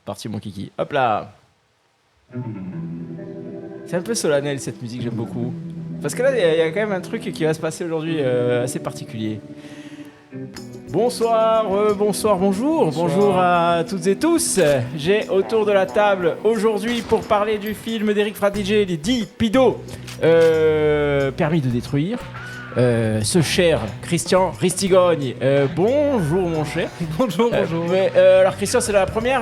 Parti mon kiki. Hop là. C'est un peu solennel cette musique, j'aime beaucoup. Parce que là, il y a quand même un truc qui va se passer aujourd'hui assez particulier. Bonsoir, bonsoir, bonjour. Bonjour à toutes et tous. J'ai autour de la table aujourd'hui pour parler du film d'Eric Fratiger, les 10 Pido, permis de détruire. Ce cher Christian Ristigogne. Bonjour mon cher. Bonjour. Alors Christian, c'est la première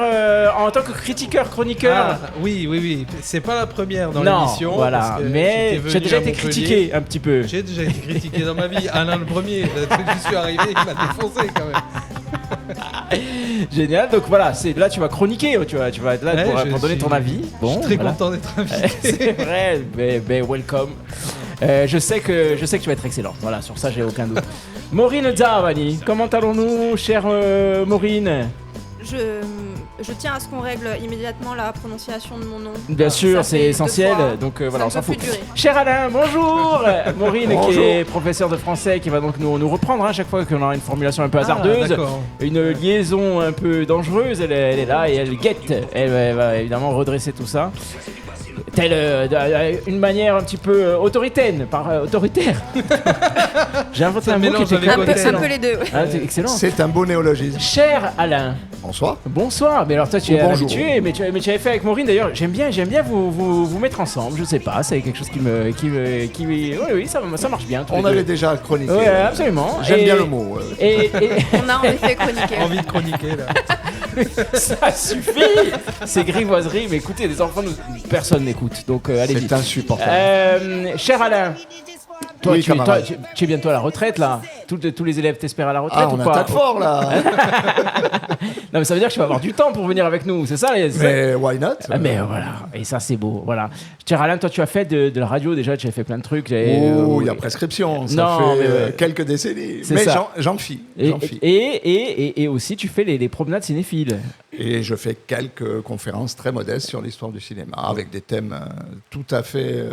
en tant que critiqueur, chroniqueur. Oui. C'est pas la première dans Non, l'émission. voilà. Mais tu as déjà été critiqué un petit peu. J'ai déjà été critiqué dans ma vie. Alain le premier, je suis arrivé, il m'a défoncé quand même. Génial. Donc voilà, là tu vas chroniquer, tu vas être là pour donner ton avis. Bon, je suis très content d'être invité. C'est vrai, mais welcome. Je sais que tu vas être excellent. Voilà, sur ça, j'ai aucun doute. Maureen Zavani, comment allons-nous, chère Maureen ? Je tiens à ce qu'on règle immédiatement la prononciation de mon nom. Bien sûr, c'est essentiel, donc voilà, on s'en fout. Cher Alain, bonjour. Maureen, bonjour. Qui est professeure de français, qui va donc nous reprendre à chaque fois qu'on aura une formulation un peu hasardeuse, une liaison un peu dangereuse, elle est là et elle guette, elle va évidemment redresser tout ça. Telle une manière un petit peu autoritaire. J'ai inventé un mot qui était un peu les deux. Ah, c'est excellent. C'est un beau néologisme. Cher Alain. Bonsoir. Bonsoir. Mais alors toi tu es bonjour. habitué, mais tu avais fait avec Maureen d'ailleurs. J'aime bien vous mettre ensemble. Je sais pas, c'est quelque chose qui oui, ça marche bien. On avait déjà chroniqué. Oui, absolument. J'aime bien le mot. Et on a en effet chroniqué. Envie de chroniquer là. Ça suffit. Ces grivoiseries. Mais écoutez, les enfants, personne n'écoute. Donc allez-y. C'est insupportable. Cher Alain. Toi, oui, tu es bientôt à la retraite là. Tous les élèves t'espèrent à la retraite ou on pas? attaque fort là. Non mais ça veut dire que tu vas avoir du temps pour venir avec nous, c'est ça Mais why not? Mais voilà, et ça c'est beau, voilà. Cher Alain, toi tu as fait de la radio déjà, tu as fait plein de trucs. Il y a prescription, ça fait quelques décennies. Mais j'en fie. Et aussi tu fais les promenades cinéphiles. Et je fais quelques conférences très modestes sur l'histoire du cinéma, avec des thèmes tout à fait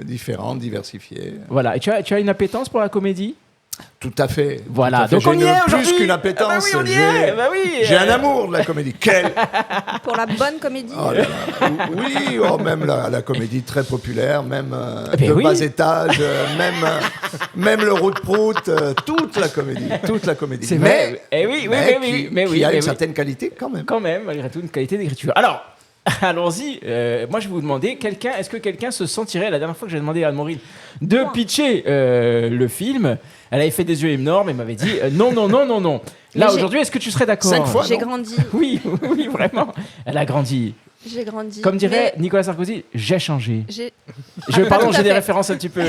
différents, diversifiés. Voilà, et tu as une appétence pour la comédie? Tout à fait. Voilà, donc on y est plus qu'une appétence. Ah bah oui, on y est. J'ai un amour de la comédie. Pour la bonne comédie. Oh là là. Oui, même la comédie très populaire, même bas étage, même le route-prout, toute la comédie. C'est vrai. Mais qui a une certaine qualité quand même. Quand même, malgré tout, une qualité d'écriture. Alors. Allons-y, moi je vais vous demander, est-ce que quelqu'un se sentirait, la dernière fois que j'ai demandé à Anne-Maureen de pitcher le film, elle avait fait des yeux énormes et m'avait dit non. Là aujourd'hui, est-ce que tu serais d'accord? 5 fois, j'ai grandi. Oui, vraiment, elle a grandi. J'ai grandi. Comme dirait Nicolas Sarkozy, j'ai changé. J'ai J'ai des références un petit peu...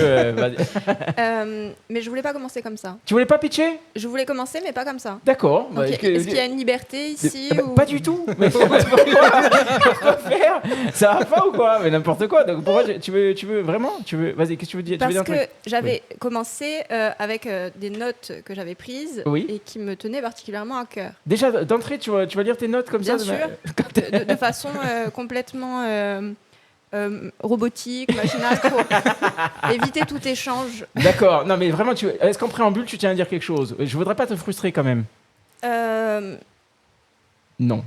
mais je voulais pas commencer comme ça. Tu voulais pas pitcher? Je voulais commencer, mais pas comme ça. D'accord. Est-ce qu'il y a une liberté ici ou... Pas du tout. Mais pourquoi faire? Ça va pas ou quoi? Mais n'importe quoi. Donc pourquoi tu veux vraiment? Vas-y, qu'est-ce que tu veux dire? Parce que j'avais commencé avec des notes que j'avais prises et qui me tenaient particulièrement à cœur. Déjà d'entrée, tu vas lire tes notes comme Bien ça? Sûr. De façon complètement robotique, machinale, pour éviter tout échange. D'accord. Non, mais vraiment, est-ce qu'en préambule, tu tiens à dire quelque chose? Je voudrais pas te frustrer quand même. Non.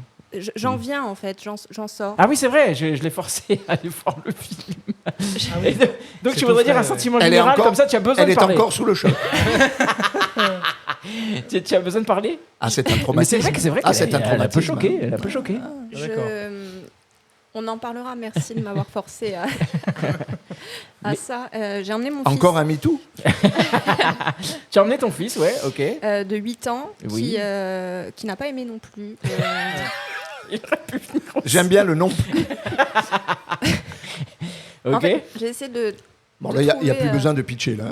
J'en viens en fait, j'en sors. Ah oui, c'est vrai, je l'ai forcé à aller voir le film. Donc tu voudrais dire un sentiment général, comme ça tu as besoin de parler. Elle est encore sous le choc. Tu as besoin de parler? Ah, c'est un traumatisme. Mais c'est vrai qu'elle a un peu choqué. Elle a un peu choqué. On en parlera, merci de m'avoir forcé à ça. J'ai emmené mon fils. Encore un MeToo? Tu as emmené ton fils, ouais, ok. De 8 ans, qui n'a pas aimé non plus. J'aime bien le non. Ok. En fait, j'ai essayé de... Bon, là, il n'y a plus besoin de pitcher, là.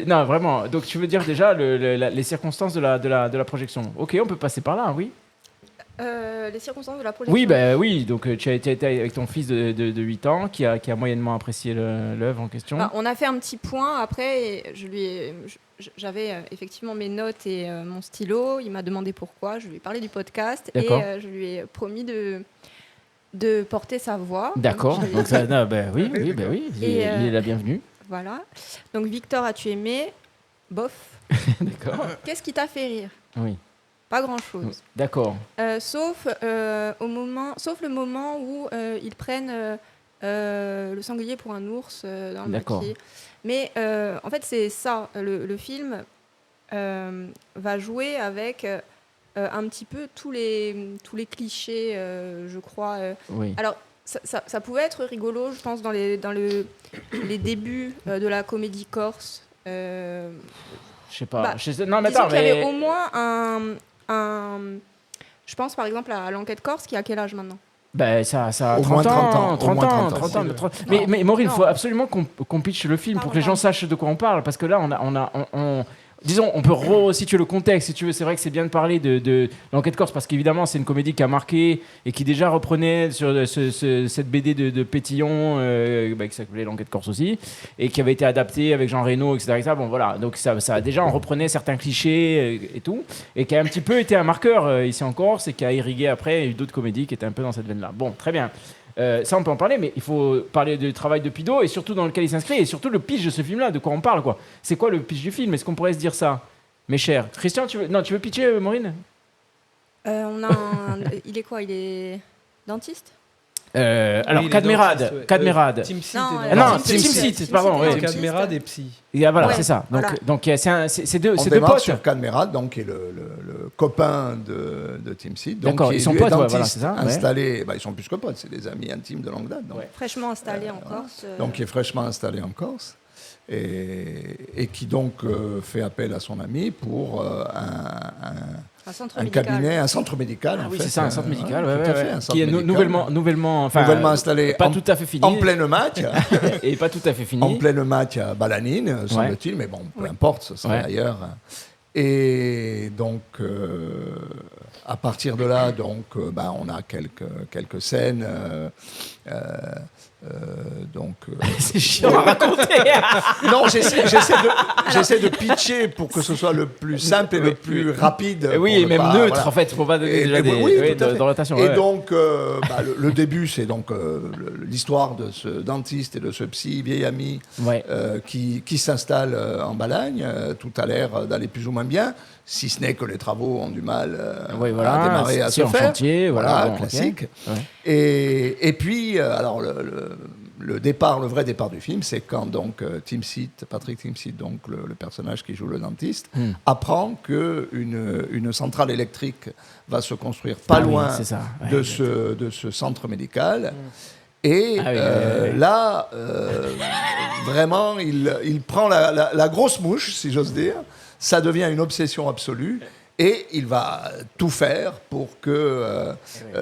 Non, vraiment. Donc, tu veux dire déjà les circonstances de la projection. Ok, on peut passer par là, oui. Les circonstances de la projection. Oui. Donc, tu as été avec ton fils de 8 ans qui a moyennement apprécié l'œuvre en question. On a fait un petit point après. Et j'avais effectivement mes notes et mon stylo. Il m'a demandé pourquoi. Je lui ai parlé du podcast. D'accord. Et je lui ai promis de porter sa voix. D'accord. Donc ça, oui. Il est la bienvenue. Voilà. Donc Victor, as-tu aimé? Bof. D'accord. Qu'est-ce qui t'a fait rire? Oui. Pas grand-chose. D'accord. Sauf le moment où ils prennent le sanglier pour un ours dans le maquis. Mais en fait, c'est ça. Le film va jouer avec un petit peu tous les clichés, je crois. Oui. Alors, ça pouvait être rigolo, je pense, dans les débuts de la comédie corse. Je sais pas. Non, mais disons attends, qu'il y avait au moins un... Je pense par exemple à l'enquête corse qui a quel âge maintenant? Ben ça a Au 30 moins 30 ans, ans, 30 ans. Mais Maureen, il faut Non. absolument qu'on pitche le film pour que les gens Pardon. sachent de quoi on parle, parce que là, disons, on peut resituer le contexte, si tu veux. C'est vrai que c'est bien de parler de l'enquête corse, parce qu'évidemment, c'est une comédie qui a marqué et qui déjà reprenait sur cette BD de Pétillon, qui s'appelait l'enquête corse aussi, et qui avait été adaptée avec Jean Reno, etc. Bon, voilà. Donc, ça déjà, on reprenait certains clichés et tout, et qui a un petit peu été un marqueur ici en Corse, et qui a irrigué après. Il y a eu d'autres comédies qui étaient un peu dans cette veine-là. Bon, très bien. Ça, on peut en parler, mais il faut parler du travail de Pido et surtout dans lequel il s'inscrit et surtout le pitch de ce film-là, de quoi on parle, quoi. C'est quoi le pitch du film? Est-ce qu'on pourrait se dire ça, mes chers? Christian, tu veux pitcher, Maureen? Il est quoi? Il est dentiste? Alors, Oui, Cadmerade. Team Seat. Non, Team Seat, pardon. Team Ouais. Seat. Cadmerade et Psy. Et voilà, Ouais, c'est ça. Donc, voilà. donc c'est deux On deux démarre potes. sur Cadmerade, donc qui est le copain de Team Seed. D'accord, qui ils est, sont lui, potes, est ouais, dentiste voilà, c'est ça, ouais. installé. Ils sont plus que potes, c'est des amis intimes de longue date. Donc, Ouais. Fraîchement installé en Corse. donc qui est fraîchement installé en Corse et qui donc fait appel à son ami pour Un centre un médical. cabinet, un centre médical. Ah en oui, fait. c'est ça, un centre médical, tout ouais, à fait, ouais, un centre qui est médical. nouvellement installé, pas tout à fait fini, en pleine match. et pas tout à fait fini. En pleine match à Balanine, semble-t-il, mais bon, peu importe, ce serait ailleurs. Et donc, à partir de là, donc, on a quelques scènes. C'est chiant à raconter. Non, j'essaie de pitcher pour que ce soit le plus simple et le plus rapide. Oui, pour et ne même pas- neutre, voilà. en fait, pour pas donner déjà des oui, tout à fait. d'orientation. Et ouais. donc, le début, c'est donc l'histoire de ce dentiste et de ce psy vieil ami Ouais. qui s'installe en Balagne. Tout a l'air d'aller plus ou moins bien, si ce n'est que les travaux ont du mal Oui, voilà, à démarrer, à c'est se en faire. chantier, voilà, bon, ok. classique. Ouais. Et puis, alors, le vrai départ du film, c'est quand donc Patrick Timsit, donc le personnage qui joue le dentiste, apprend qu'une centrale électrique va se construire pas loin c'est ça, ouais, de ce centre médical. Et Ah oui. là, vraiment, il prend la grosse mouche, si j'ose dire. Ça devient une obsession absolue. Et il va tout faire pour que,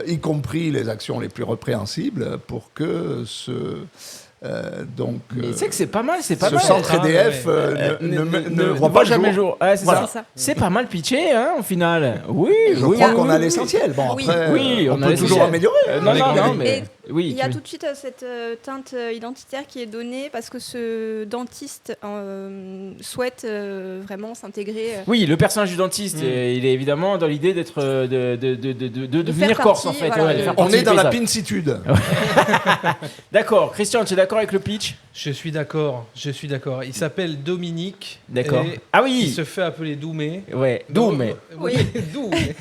y compris les actions les plus répréhensibles, pour que Mais tu sais que c'est pas mal, ce mal. centre EDF ne voit pas jamais le jour. jour. Ouais, c'est Voilà. ça. C'est pas mal pitché, hein, au final. Oui, Je oui, crois oui, qu'on a oui. l'essentiel. Bon, Oui. après, Oui, on on a peut toujours l'essentiel. améliorer. Non, mais oui. Il y a tout de suite cette teinte identitaire qui est donnée parce que ce dentiste souhaite vraiment s'intégrer. Oui, le personnage du dentiste, il est évidemment dans l'idée d'être de devenir faire corse, en partie, fait. voilà, ouais, de de- faire On partie est du dans la paysage. pincitude. D'accord. Christian, tu es d'accord avec le pitch? Je suis d'accord. Il s'appelle Dominique. D'accord. et Ah Il oui. se fait appeler Doumé. Ouais. D'où, mais. Oui, Doumé.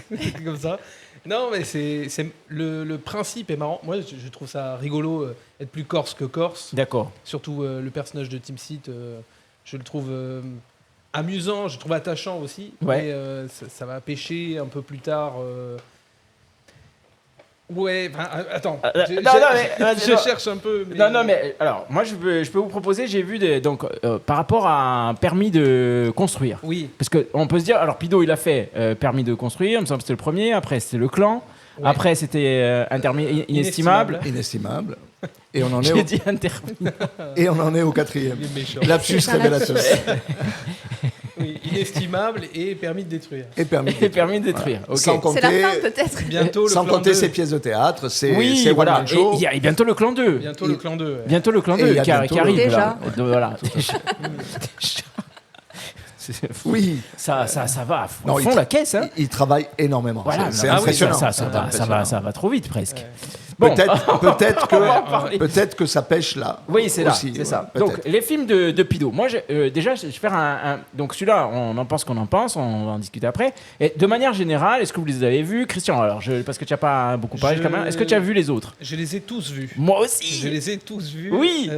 Comme ça. Non, mais c'est le principe est marrant. Moi, je trouve ça rigolo être plus corse que corse. D'accord. Surtout le personnage de Team Seat, je le trouve amusant, je le trouve attachant aussi. Ouais. Mais ça va pêcher un peu plus tard. Ouais, attends. Je cherche un peu. Mais... Non, mais alors, moi, je peux vous proposer, j'ai vu donc par rapport à un permis de construire. Oui. Parce qu'on peut se dire, alors Pido, il a fait permis de construire, il me semble que c'était le premier, après c'était le clan, Ouais. après c'était inestimable. Inestimable. Et on en est J'ai au, dit interminable. et on en est au quatrième. Il est méchant. Lapsus C'est un révélateur. Oui, inestimable et permis de détruire. Et permis. Et permis de détruire. Ok. Sans C'est compter, la fin peut-être. Bientôt le sans clan compter 2. ses pièces de théâtre, c'est Oui, c'est voilà. one-man show. Et il y a bientôt le clan 2. Bientôt le clan 2. ouais. Bientôt le clan Et 2 il y a qui bientôt arrive. Déjà. Là. Voilà. C'est fou. Oui. Ça va à Non, fond la caisse. Hein. Il travaille énormément. Voilà, C'est ah oui, impressionnant. ça C'est va impressionnant. trop vite presque. Bon. Peut-être que ça pêche là. Oui, c'est là, aussi, c'est ça. peut-être. Donc, les films de Pido. Moi, déjà, je vais faire donc, celui-là, on en pense qu'on en pense, on va en discuter après. Et de manière générale, est-ce que vous les avez vus, Christian? Alors, parce que tu n'as pas beaucoup parlé quand même. Est-ce que tu as vu les autres? Je les ai tous vus. Moi aussi. Je les ai tous vus. Oui.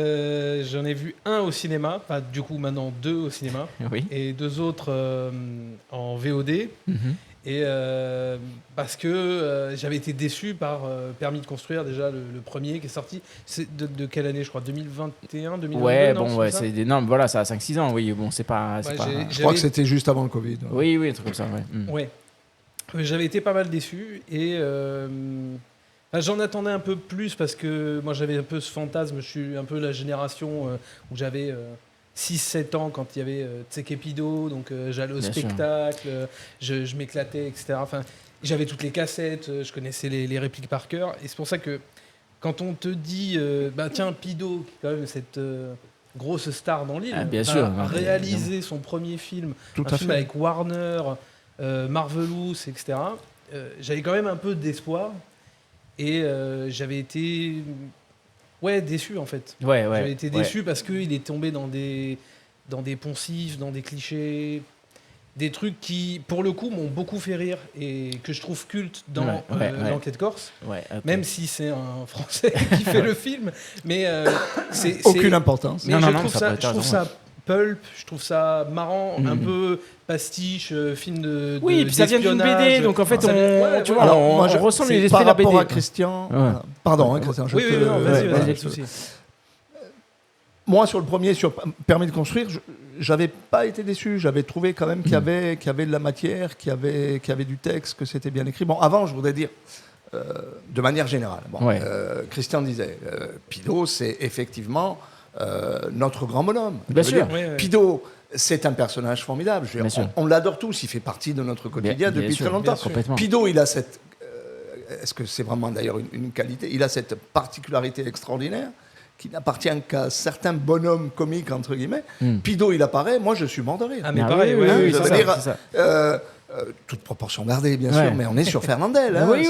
J'en ai vu un au cinéma, enfin, du coup, maintenant 2 au cinéma. Oui. Et 2 autres en VOD. Et parce que j'avais été déçu par Permis de construire, déjà le premier qui est sorti. C'est de quelle année, je crois? 2021, 2022? Ouais, non, bon, ouais, c'est énorme. Voilà, ça a 5-6 ans, oui. Bon, c'est pas. Je crois que c'était juste avant le Covid. Oui, un truc comme ça, ouais. Ouais. J'avais été pas mal déçu et j'en attendais un peu plus parce que moi j'avais un peu ce fantasme. Je suis un peu la génération où j'avais 6-7 ans quand il y avait Tsekepido, donc j'allais au spectacle, je m'éclatais, etc. Enfin, j'avais toutes les cassettes, je connaissais les répliques par cœur. Et c'est pour ça que quand on te dit, tiens, Pido, qui est quand même cette grosse star dans l'île, a réalisé son premier film, un film avec Warner, Marvelous, etc. J'avais quand même un peu d'espoir et j'avais été déçu en fait. J'avais été déçu parce qu'il est tombé dans des poncifs, dans des clichés, des trucs qui, pour le coup, m'ont beaucoup fait rire et que je trouve culte dans l'enquête corse, même si c'est un Français qui fait le film, mais c'est aucune importance. Mais je trouve ça pulp, je trouve ça marrant, un peu pastiche, film de oui, puis ça vient d'une BD, donc en fait, on ressent les esprits de la BD. Par rapport à Christian... Pardon, Christian, vas-y. Moi, sur le premier, sur Permis de construire, j'avais pas été déçu. J'avais trouvé quand même qu'il y avait de la matière, qu'il y avait du texte, que c'était bien écrit. Bon, avant, je voudrais dire, de manière générale, Christian disait, Pido, c'est effectivement notre grand bonhomme. Bien sûr. Pido, c'est un personnage formidable. On l'adore tous. Il fait partie de notre quotidien depuis très longtemps. Pido, il a cette... est-ce que c'est vraiment d'ailleurs une qualité? Il a cette particularité extraordinaire qui n'appartient qu'à certains bonhommes comiques, entre guillemets. Pido, il apparaît, moi je suis mort de rire. Ah mais pareil, toute proportion gardée, bien sûr, mais on est sur Fernandel. Fernandel,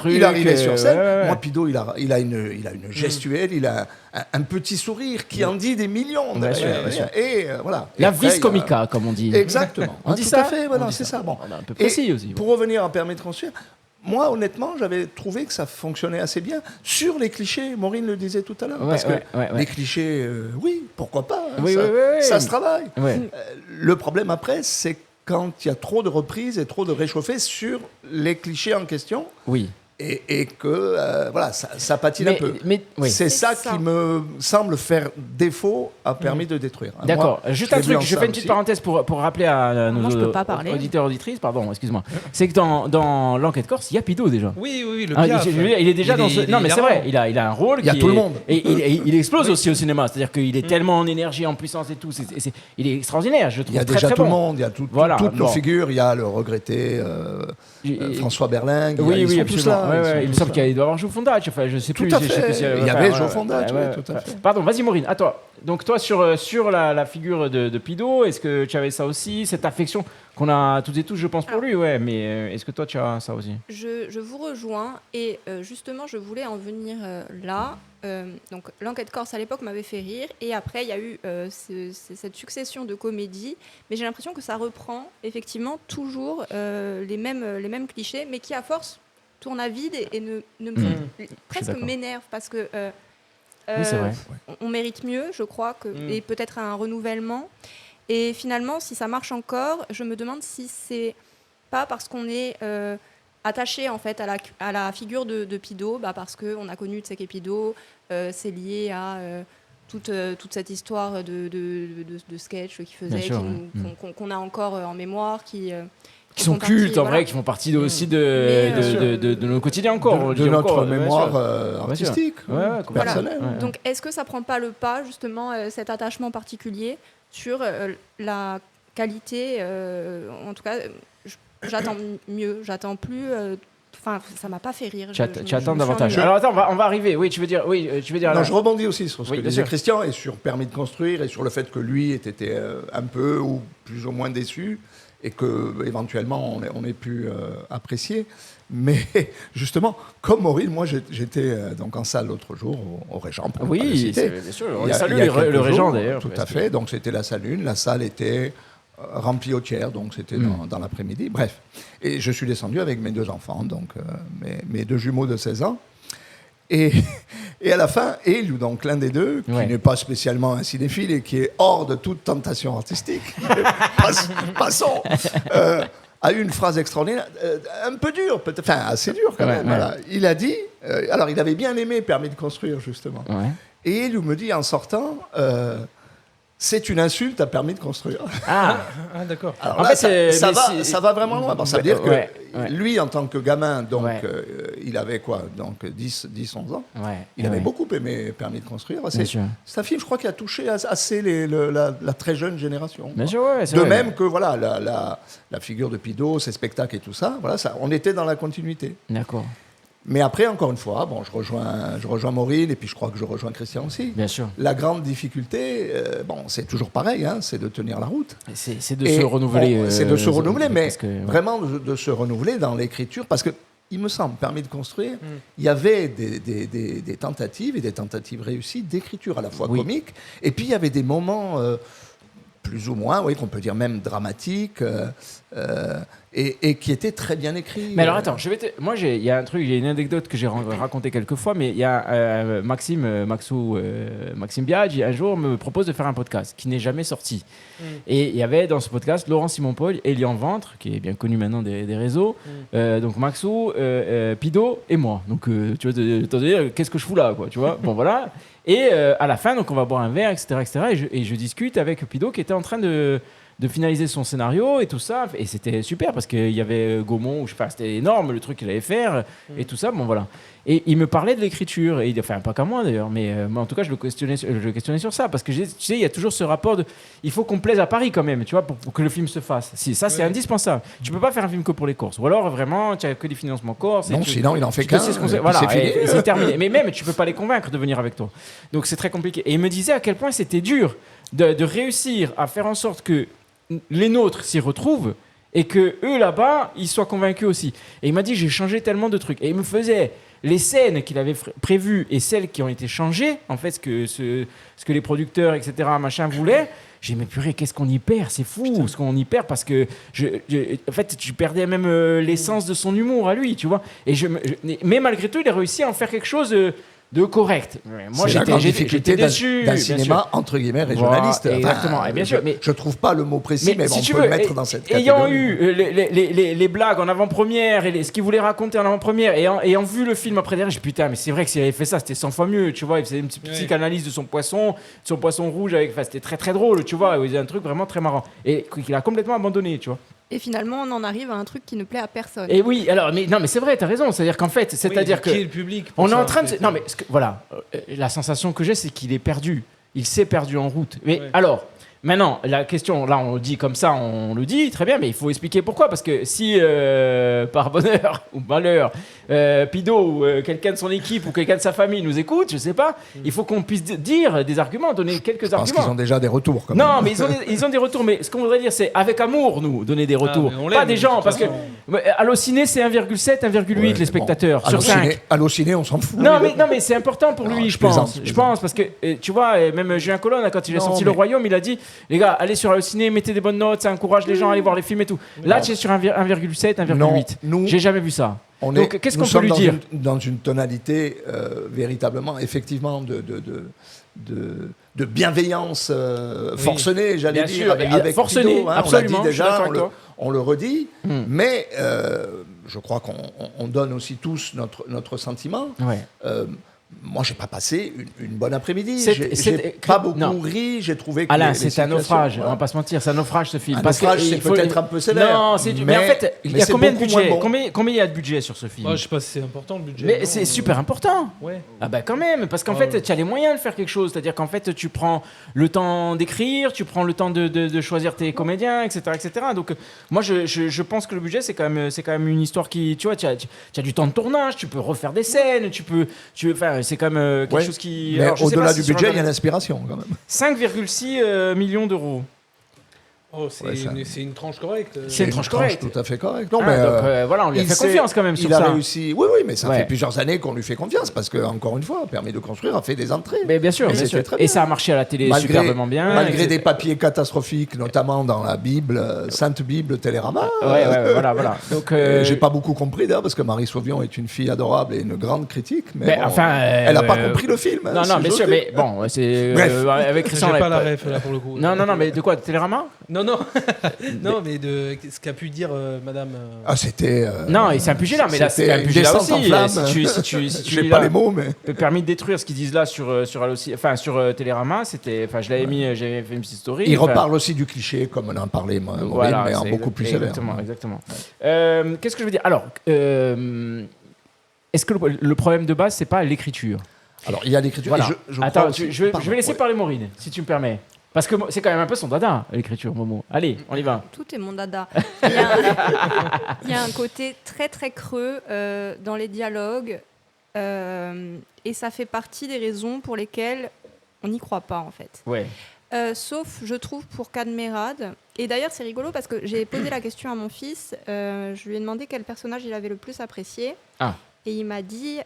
il arrivait sur scène. Moi, Pido, il a une gestuelle, il a un petit sourire qui en dit des millions. Et voilà. La vis comica, comme on dit. Exactement. On dit ça. Tout à fait, voilà, c'est ça. Bon. On est un peu précis aussi. Pour revenir à Permis de construire, moi, honnêtement, j'avais trouvé que ça fonctionnait assez bien sur les clichés. Maureen le disait tout à l'heure. Parce que les clichés, oui, pourquoi pas. Ça se travaille. Le problème après, c'est quand il y a trop de reprises et trop de réchauffés sur les clichés en question. Oui. Et que ça patine un peu. C'est ça qui me semble faire défaut à Permis de détruire. D'accord. Juste un truc, je fais une petite parenthèse pour rappeler à nos auditeurs auditrices, pardon, excuse-moi. C'est que dans l'enquête corse, il y a Pido déjà. Oui, le Piaf. Il est déjà dans ce... Non, mais c'est vrai, il a un rôle. Il y a tout le monde. Et il explose aussi au cinéma. C'est-à-dire qu'il est tellement en énergie, en puissance et tout. Il est extraordinaire, je trouve. Il y a déjà tout le monde, il y a toutes nos figures. Il y a le regretté François Berlingue. Oui, tous là. Il me semble qu'il doit avoir Joe Fondage. Enfin, je sais plus. Tout à fait. Il y avait Joe Fondage, tout à fait. Pardon, vas-y Maureen, à toi. Donc toi, sur la figure de Pido, est-ce que tu avais ça aussi, cette affection qu'on a toutes et tous, je pense, pour lui, mais est-ce que toi, tu as ça aussi? Je vous rejoins, et justement, je voulais en venir là. Donc, l'enquête corse, à l'époque, m'avait fait rire, et après, il y a eu cette succession de comédies, mais j'ai l'impression que ça reprend, effectivement, toujours les mêmes clichés, mais qui, à force, tourne à vide et ne presque m'énerve, parce que oui, c'est vrai. on mérite mieux, je crois, et peut-être un renouvellement. Et finalement, si ça marche encore, je me demande si c'est pas parce qu'on est attaché en fait à la figure de Pido, parce qu'on a connu Tsekepido, c'est lié à toute cette histoire de sketch qu'il faisait, qu'on a encore en mémoire, qui sont cultes en vrai, qui font partie aussi de nos quotidiens encore. De notre mémoire artistique, personnelle. Donc est-ce que ça prend pas le pas, justement, cet attachement particulier sur la qualité, en tout cas, j'attends mieux, j'attends plus... Enfin, ça m'a pas fait rire. Tu attends davantage. Alors attends, on va arriver. Oui, tu veux dire. Non, je rebondis aussi sur ce que disait Christian et sur Permis de construire et sur le fait que lui était un peu ou plus ou moins déçu et que éventuellement on ait pu apprécier. Mais justement, comme Maureen, moi j'étais donc en salle l'autre jour au Régent. Oui, bien sûr. On salue le Régent d'ailleurs. Tout à fait. Donc c'était la salle 1. La salle était remplie au tiers, donc c'était dans l'après-midi. Bref. Et je suis descendu avec mes 2 enfants, donc mes 2 jumeaux de 16 ans. Et à la fin, Elio, donc l'un des 2, qui n'est pas spécialement un cinéphile et qui est hors de toute tentation artistique, passons, a eu une phrase extraordinaire, un peu dure, enfin assez dure quand même. Voilà. Il a dit, alors il avait bien aimé Permis de construire justement, et Elio me dit en sortant, c'est une insulte à Permis de construire. Ah d'accord. Alors là, ça va vraiment loin. Ça veut dire que lui, en tant que gamin, donc, il avait quoi, donc 10, 11 ans. Il avait beaucoup aimé Permis de construire. C'est un film, je crois, qui a touché assez la très jeune génération. Bien sûr, de même que voilà, la figure de Pido, ses spectacles et tout ça, voilà, on était dans la continuité. D'accord. Mais après, encore une fois, bon, je rejoins Maureen et puis je crois que je rejoins Christian aussi. Bien sûr. La grande difficulté, c'est toujours pareil, c'est de tenir la route. C'est de se renouveler. C'est de se renouveler, mais vraiment de se renouveler dans l'écriture, parce que il me semble, Permis de construire, il y avait des tentatives et des tentatives réussies d'écriture à la fois comique, et puis il y avait des moments plus ou moins, qu'on peut dire même dramatiques. Et qui était très bien écrit. Mais alors attends, il y a un truc, il y a une anecdote que j'ai racontée quelques fois, mais il y a Maxime Biaggi un jour me propose de faire un podcast qui n'est jamais sorti. Et il y avait dans ce podcast Laurent Simon-Paul, Elian Ventre, qui est bien connu maintenant des réseaux, donc Maxou, Pido et moi. Donc tu vois, te dire qu'est-ce que je fous là, quoi, tu vois. Bon voilà. Et à la fin, donc on va boire un verre, etc. Et je discute avec Pido qui était en train de finaliser son scénario et tout ça, et c'était super parce qu'il y avait Gaumont, c'était énorme le truc qu'il allait faire et tout ça, bon voilà. Et il me parlait de l'écriture, et enfin pas qu'à moi d'ailleurs, mais en tout cas je le questionnais sur ça, parce que tu sais, il y a toujours ce rapport de, il faut qu'on plaise à Paris quand même, tu vois, pour que le film se fasse. Ça c'est indispensable. Tu peux pas faire un film que pour les Corses, ou alors vraiment tu as que des financements Corses. Non, sinon il en fait qu'un. Voilà, c'est terminé. Mais même tu peux pas les convaincre de venir avec toi. Donc c'est très compliqué. Et il me disait à quel point c'était dur de réussir à faire en sorte que les nôtres s'y retrouvent et que eux là-bas ils soient convaincus aussi. Et il m'a dit j'ai changé tellement de trucs, et il me faisait les scènes qu'il avait prévues et celles qui ont été changées, en fait ce que les producteurs etc machin voulaient. J'ai dit mais purée, qu'est-ce qu'on y perd, c'est fou ce qu'on y perd, parce que en fait tu perdais même l'essence de son humour à lui, tu vois. Et mais malgré tout il a réussi à en faire quelque chose de correct. Moi, j'étais déçu d'un cinéma entre guillemets régionaliste. Voilà, exactement. Enfin, bien sûr, mais je trouve pas le mot précis, mais si on peut le mettre dans cette catégorie. Ayant eu les blagues en avant-première et ce qu'il voulait raconter en avant-première, et ayant vu le film après derrière, j'ai dit putain, mais c'est vrai que s'il avait fait ça, c'était 100 fois mieux, tu vois. Il faisait une petite psychanalyse de son poisson rouge c'était très très drôle, tu vois. Il faisait un truc vraiment très marrant et qu'il a complètement abandonné, tu vois. Et finalement, on en arrive à un truc qui ne plaît à personne. Et oui, alors, mais c'est vrai, t'as raison. C'est-à-dire qu'en fait, qui est le public on est en train de. Non, mais voilà, la sensation que j'ai, c'est qu'il est perdu. Il s'est perdu en route. Mais alors, maintenant, la question, là, on le dit comme ça, on le dit très bien, mais il faut expliquer pourquoi. Parce que si, par bonheur ou malheur, Pido ou quelqu'un de son équipe ou quelqu'un de sa famille nous écoute, je sais pas, il faut qu'on puisse dire des arguments, donner quelques arguments. Parce qu'ils ont déjà des retours. Quand non, même. mais ils ont des retours. Mais ce qu'on voudrait dire, c'est avec amour, nous, donner des retours. Pas des gens, parce que Allociné, c'est 1,7, 1,8 les spectateurs sur 5. Allociné, on s'en fout. Non, mais c'est important pour lui, je pense. Je pense, parce que tu vois, même Julien Colonne, quand il a sorti Le Royaume, il a dit les gars, allez sur Allociné, mettez des bonnes notes, ça encourage les gens à aller voir les films et tout. Là, tu es sur 1,7, 1,8. J'ai jamais vu ça. Donc, qu'est-ce qu'on peut lui dire ? Dans une tonalité véritablement, effectivement, de bienveillance forcenée, j'allais dire, avec forcenée, Pido, absolument. On l'a dit déjà, on le redit, mais je crois qu'on donne aussi tous notre sentiment. Moi, j'ai pas passé une bonne après-midi. J'ai pas beaucoup ri. J'ai trouvé que Alain, c'est un naufrage. On va pas se mentir, c'est un naufrage ce film. Un naufrage, c'est peut-être un peu sévère. Non, mais en fait, il y a combien de budget ? Combien il y a de budget sur ce film ? Je sais pas si c'est important le budget. Mais c'est super important. Ouais. Ah bah quand même, parce qu'en fait, tu as les moyens de faire quelque chose. C'est-à-dire qu'en fait, tu prends le temps d'écrire, tu prends le temps de choisir tes comédiens, etc., etc. Donc moi, je pense que le budget, c'est quand même une histoire qui, tu vois, tu as du temps de tournage, tu peux refaire des scènes, enfin, c'est quand même quelque chose qui... Mais au-delà du budget, il y a l'inspiration quand même. 5,6 millions d'euros. Oh, c'est une tranche correcte. C'est une tranche correcte. Tout à fait correcte. Non, donc voilà, on lui a fait confiance quand même sur ça. Il a réussi. Oui, mais ça fait plusieurs années qu'on lui fait confiance parce que, encore une fois, Permis de construire a fait des entrées. Mais bien sûr. Et ça a marché à la télé superbement bien. Malgré des papiers catastrophiques, notamment dans la Bible, Sainte Bible, Télérama. Voilà. Donc, j'ai pas beaucoup compris d'ailleurs parce que Marie Sauvion est une fille adorable et une grande critique. Mais elle n'a pas compris le film. Non, bien sûr. Mais bon, c'est avec Christian. J'ai pas la ref là pour le coup. Non, mais de quoi, Télérama? Non, mais de ce qu'a pu dire Madame. C'était. Non, et c'est un Pugilat, mais là c'est un Pugilat aussi. Si tu lis pas les mots, mais. Permis de détruire ce qu'ils disent là sur Télérama, c'était. Enfin, je l'avais mis, j'avais fait une petite story. Il reparle aussi du cliché, comme on en parlait, mais en beaucoup plus sévère. Exactement. Qu'est-ce que je veux dire? Alors, est-ce que le problème de base, c'est pas l'écriture? Alors, il y a l'écriture. Voilà. Attends, je vais laisser parler Maureen, si tu me permets. Parce que c'est quand même un peu son dada, l'écriture, Momo. Allez, on y va. Tout est mon dada. Il y a un côté très très creux dans les dialogues et ça fait partie des raisons pour lesquelles on n'y croit pas en fait. Ouais. Sauf, je trouve, pour Cadmerade. Et d'ailleurs, c'est rigolo parce que j'ai posé la question à mon fils. Je lui ai demandé quel personnage il avait le plus apprécié. Ah. Et il m'a dit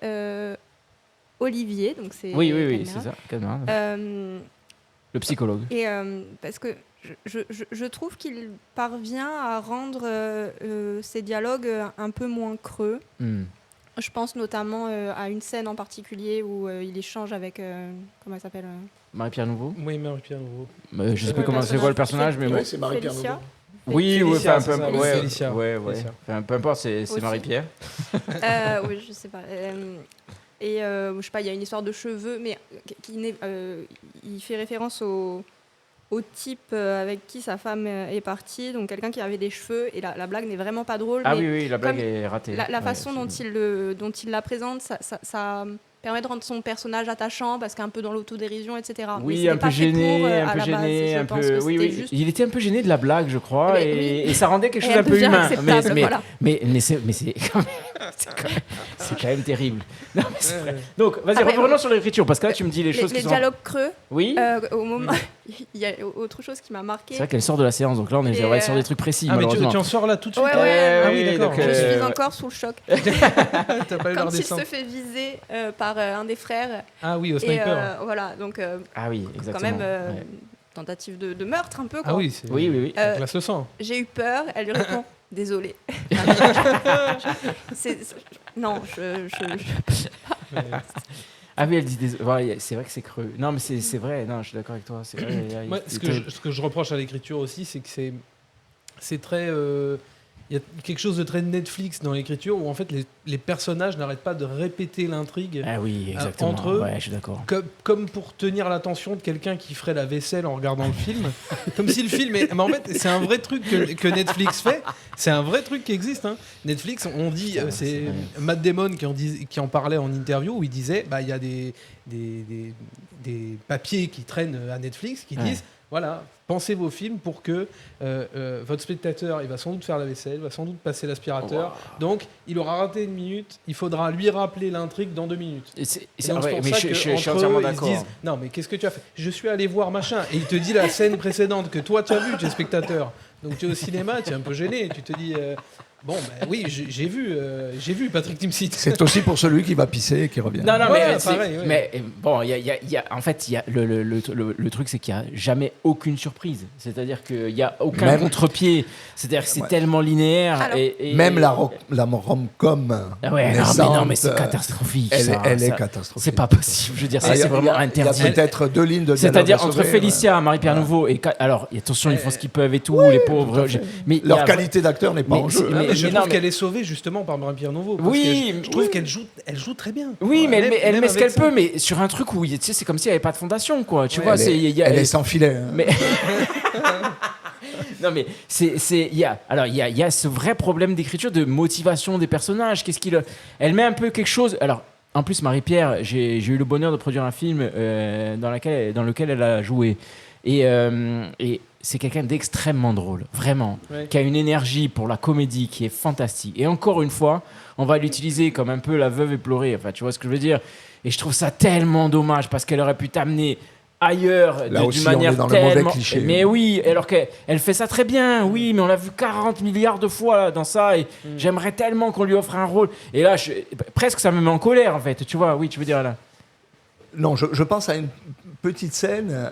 Olivier. Donc c'est oui, c'est ça, Cadmerade. Le psychologue. Et parce que je trouve qu'il parvient à rendre ses dialogues un peu moins creux. Je pense notamment à une scène en particulier où il échange avec... comment elle s'appelle Marie-Pierre Nouveau. Oui, Marie-Pierre Nouveau. Je sais pas comment c'est quoi le personnage, mais ouais, c'est Marie-Pierre Nouveau. Oui, peu importe, c'est Marie-Pierre. Oui, je sais pas. Et je sais pas, il y a une histoire de cheveux, mais il fait référence au type avec qui sa femme est partie, donc quelqu'un qui avait des cheveux, et la blague n'est vraiment pas drôle. Ah oui, la blague est ratée. La façon dont il la présente, ça permet de rendre son personnage attachant, parce qu'un peu dans l'autodérision, etc. Oui, un peu gêné, Oui. Il était un peu gêné de la blague, je crois, et ça rendait quelque chose un peu humain. Mais c'est quand même terrible. Non, mais c'est vrai. Donc, vas-y, revenons sur l'écriture, parce que là, tu me dis les choses qui sont... Les dialogues creux. Oui. Au moment, il y a autre chose qui m'a marqué. C'est vrai qu'elle sort de la séance, donc là, on est sur des trucs précis, malheureusement. Mais tu en sors là tout de suite. Ouais. Ah oui, d'accord. Je suis encore sous le choc. T'as pas eu Quand il se fait viser par un des frères. Ah oui, au sniper. Voilà, donc... Ah oui, exactement. Quand même... tentative de meurtre un peu, quoi. Ah oui, oui. Classe le sang. J'ai eu peur, elle lui répond désolée. Non, Ah oui, elle dit c'est vrai que c'est creux. Non, mais c'est vrai, non, je suis d'accord avec toi. C'est vrai, moi, ce que je reproche à l'écriture aussi, c'est que c'est très... Il y a quelque chose de très Netflix dans l'écriture où en fait les personnages n'arrêtent pas de répéter l'intrigue entre eux, je suis d'accord. Comme pour tenir l'attention de quelqu'un qui ferait la vaisselle en regardant le film. Comme si le film est... Mais en fait, c'est un vrai truc que Netflix fait. C'est un vrai truc qui existe. Hein. Netflix, on dit... c'est Matt Damon qui en parlait en interview où il disait il y a des papiers qui traînent à Netflix qui disent voilà, pensez vos films pour que votre spectateur, il va sans doute faire la vaisselle, il va sans doute passer l'aspirateur. Donc, il aura raté une minute, il faudra lui rappeler l'intrigue dans 2 minutes. C'est pour ça que je suis entièrement d'accord. Ils se disent, non, mais qu'est-ce que tu as fait? Je suis allé voir machin. Et il te dit la scène précédente que toi, tu as vue, tu es spectateur. Donc, tu es au cinéma, tu es un peu gêné. Tu te dis... Bon, oui, j'ai vu Patrick Timsit. C'est aussi pour celui qui va pisser et qui revient. Non, mais bon, en fait, le truc, c'est qu'il n'y a jamais aucune surprise. C'est-à-dire qu'il n'y a aucun contre-pied. C'est-à-dire que c'est tellement linéaire. Alors, même la rom-com. Non, mais c'est catastrophique. Elle est catastrophique. C'est pas possible. Je veux dire, c'est vraiment interdit. Il y a peut-être 2 lignes de dialogue. C'est-à-dire entre Félicia, Marie-Pierre Nouveau et... Alors, attention, ils font ce qu'ils peuvent et tout, les pauvres. Mais leur qualité d'acteur n'est pas en jeu. Je trouve qu'elle est sauvée justement par Marie-Pierre Nouveau. Je trouve qu'elle joue très bien. Oui, mais elle met ce qu'elle peut, mais sur un truc où c'est comme s'il n'y avait pas de fondation, quoi. Tu vois, elle est sans filet. Mais non, mais il y a ce vrai problème d'écriture, de motivation des personnages. Elle met un peu quelque chose. Alors, en plus, Marie-Pierre, j'ai eu le bonheur de produire un film dans lequel elle a joué. Et c'est quelqu'un d'extrêmement drôle, vraiment, qui a une énergie pour la comédie qui est fantastique. Et encore une fois, on va l'utiliser comme un peu la veuve éplorée, enfin, tu vois ce que je veux dire. Et je trouve ça tellement dommage parce qu'elle aurait pu t'amener ailleurs Là aussi, d'une manière on est dans le mauvais tellement... cliché. Mais oui, alors qu'elle fait ça très bien, oui, mais on l'a vu 40 milliards de fois là, dans ça, et j'aimerais tellement qu'on lui offre un rôle. Et là, presque ça me met en colère, en fait, tu vois, oui, tu veux dire là. Non, je pense à une petite scène,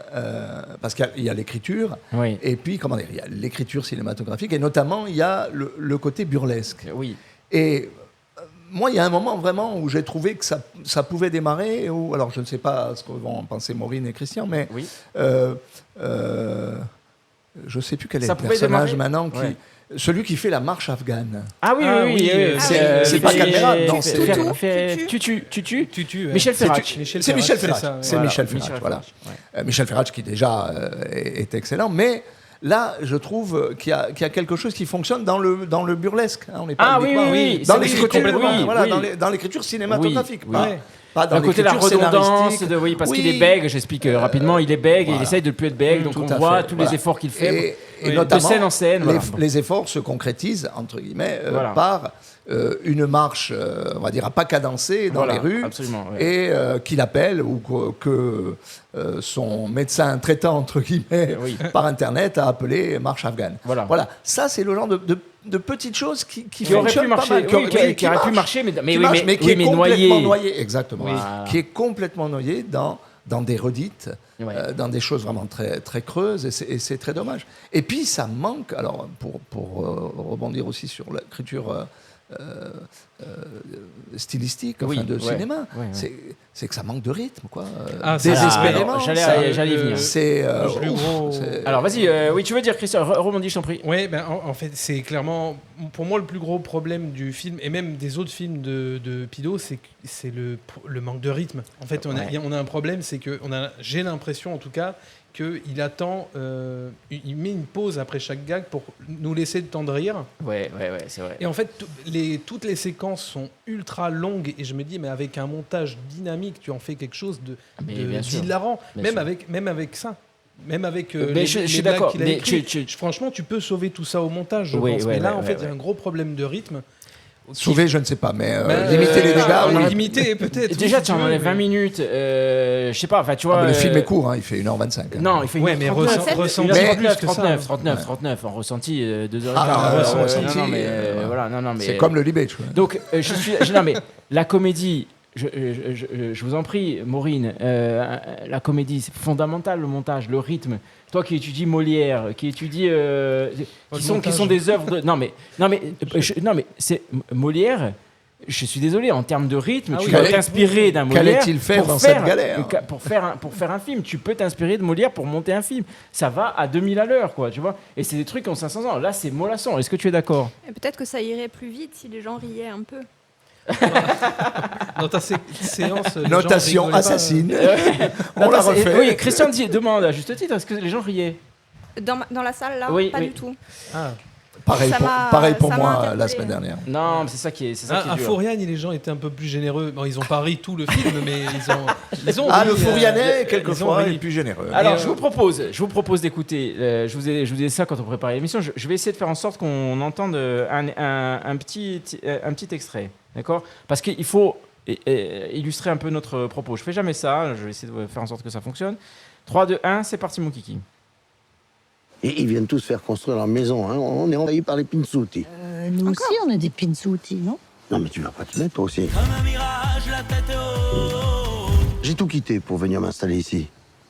parce qu'il y a l'écriture, Oui. et puis, comment dire, il y a l'écriture cinématographique, et notamment, il y a le côté burlesque. Oui. Et moi, il y a un moment vraiment où j'ai trouvé que ça pouvait démarrer, alors je ne sais pas ce que vont en penser Maureen et Christian, mais Oui. je ne sais plus quel est Ça le pouvait personnage démarrer. maintenant, Ouais. celui qui fait la marche afghane. Ah oui, Ah oui, oui, c'est pas Caméra, non, c'est Tutu. Tutu, ouais. Michel Ferrach. C'est Michel Ferrach. ça, ouais. C'est Michel Ferrach, voilà. Michel Ferrach qui déjà est excellent, mais là, je trouve qu'il y a quelque chose qui fonctionne dans le burlesque. Hein, on n'est pas uniquement- dans l'écriture, dans l'écriture cinématographique, pas dans D'un côté, la l'écriture redondance, scénaristique. parce qu'il est bègue, j'explique rapidement, il est bègue et il essaye de ne plus être bègue, donc Tout on à voit fait, tous voilà. les efforts qu'il fait. Et de notamment, scène en scène. les efforts se concrétisent, entre guillemets, Voilà. par une marche, on va dire, à pas cadencée dans les rues, absolument, ouais. et qu'il appelle, ou que son médecin traitant, entre guillemets, Oui. par Internet, a appelé marche afghane. Voilà. Ça, c'est le genre de petites choses qui aurait pu fonctionnent pas marcher, mal, oui, qui aurait pu marcher, mais qui est complètement noyé. noyé, exactement, Voilà. qui est complètement noyé dans des redites, Ouais. dans des choses vraiment très, très creuses, et c'est très dommage. Et puis ça manque, alors pour rebondir aussi sur l'écriture stylistique, enfin, de cinéma, c'est que ça manque de rythme, quoi. Désespérément. J'allais y venir. C'est plus gros. Alors vas-y, oui, tu veux dire, Christian, rebondis, je t'en prie. Oui, ben, en fait, c'est clairement, pour moi, le plus gros problème du film, et même des autres films de Pido, c'est le manque de rythme. En fait, on a un problème, c'est que j'ai l'impression, en tout cas, qu'il attend, il met une pause après chaque gag pour nous laisser le temps de rire. Ouais, c'est vrai. Et en fait, toutes les séquences sont ultra longues, et je me dis, mais avec un montage dynamique, tu en fais quelque chose d'hilarant, même avec ça. Même avec je suis blagues d'accord, qu'il a mais écrites. Franchement, tu peux sauver tout ça au montage, je pense. Mais là, en fait, il y a un gros problème de rythme. Sauver, je ne sais pas, mais limiter les dégâts. Limiter, peut-être. Déjà, tu en enlèves 20 minutes. Je sais pas, enfin, tu vois. Le film est court, hein, il fait 1h25. Hein. Non, il fait 39, en ressenti 2h15. C'est comme le Libé, tu vois. Donc, non, mais la comédie. Je vous en prie, Maureen, la comédie, c'est fondamental, le montage, le rythme. Toi qui étudies Molière, qui étudies, qui sont des œuvres de... Non mais c'est Molière. Je suis désolé, en termes de rythme, tu dois t'inspirer d'un Molière. Qu'allait-il faire dans cette galère ? Pour faire un film, tu peux t'inspirer de Molière pour monter un film. Ça va à 2000 à l'heure, quoi, tu vois. Et c'est des trucs qui ont 500 ans. Là, c'est mollasson. Est-ce que tu es d'accord ? Et peut-être que ça irait plus vite si les gens riaient un peu. Dans ta séance, notation assassine. On la refait. Oui, Christian demande à juste titre, est-ce que les gens riaient ? Dans la salle, là, oui, pas du tout. Ah. Pareil pour moi la semaine dernière. Non, mais c'est ça qui est. À Fouriane, les gens étaient un peu plus généreux. Bon, ils ont pas ri tout le film, mais ils ont le Fourianais, quelquefois, est plus généreux. Alors, je vous propose d'écouter. Je vous ai dit ça quand on préparait l'émission. Je vais essayer de faire en sorte qu'on entende un petit extrait. D'accord ? Parce qu'il faut illustrer un peu notre propos. Je fais jamais ça. Je vais essayer de faire en sorte que ça fonctionne. 3, 2, 1, c'est parti, mon kiki. Et ils viennent tous faire construire leur maison. Hein. On est envahi par les pinsuti. Nous aussi, on a des pinsuti, non ? Non, mais tu vas pas te mettre, toi aussi. J'ai tout quitté pour venir m'installer ici.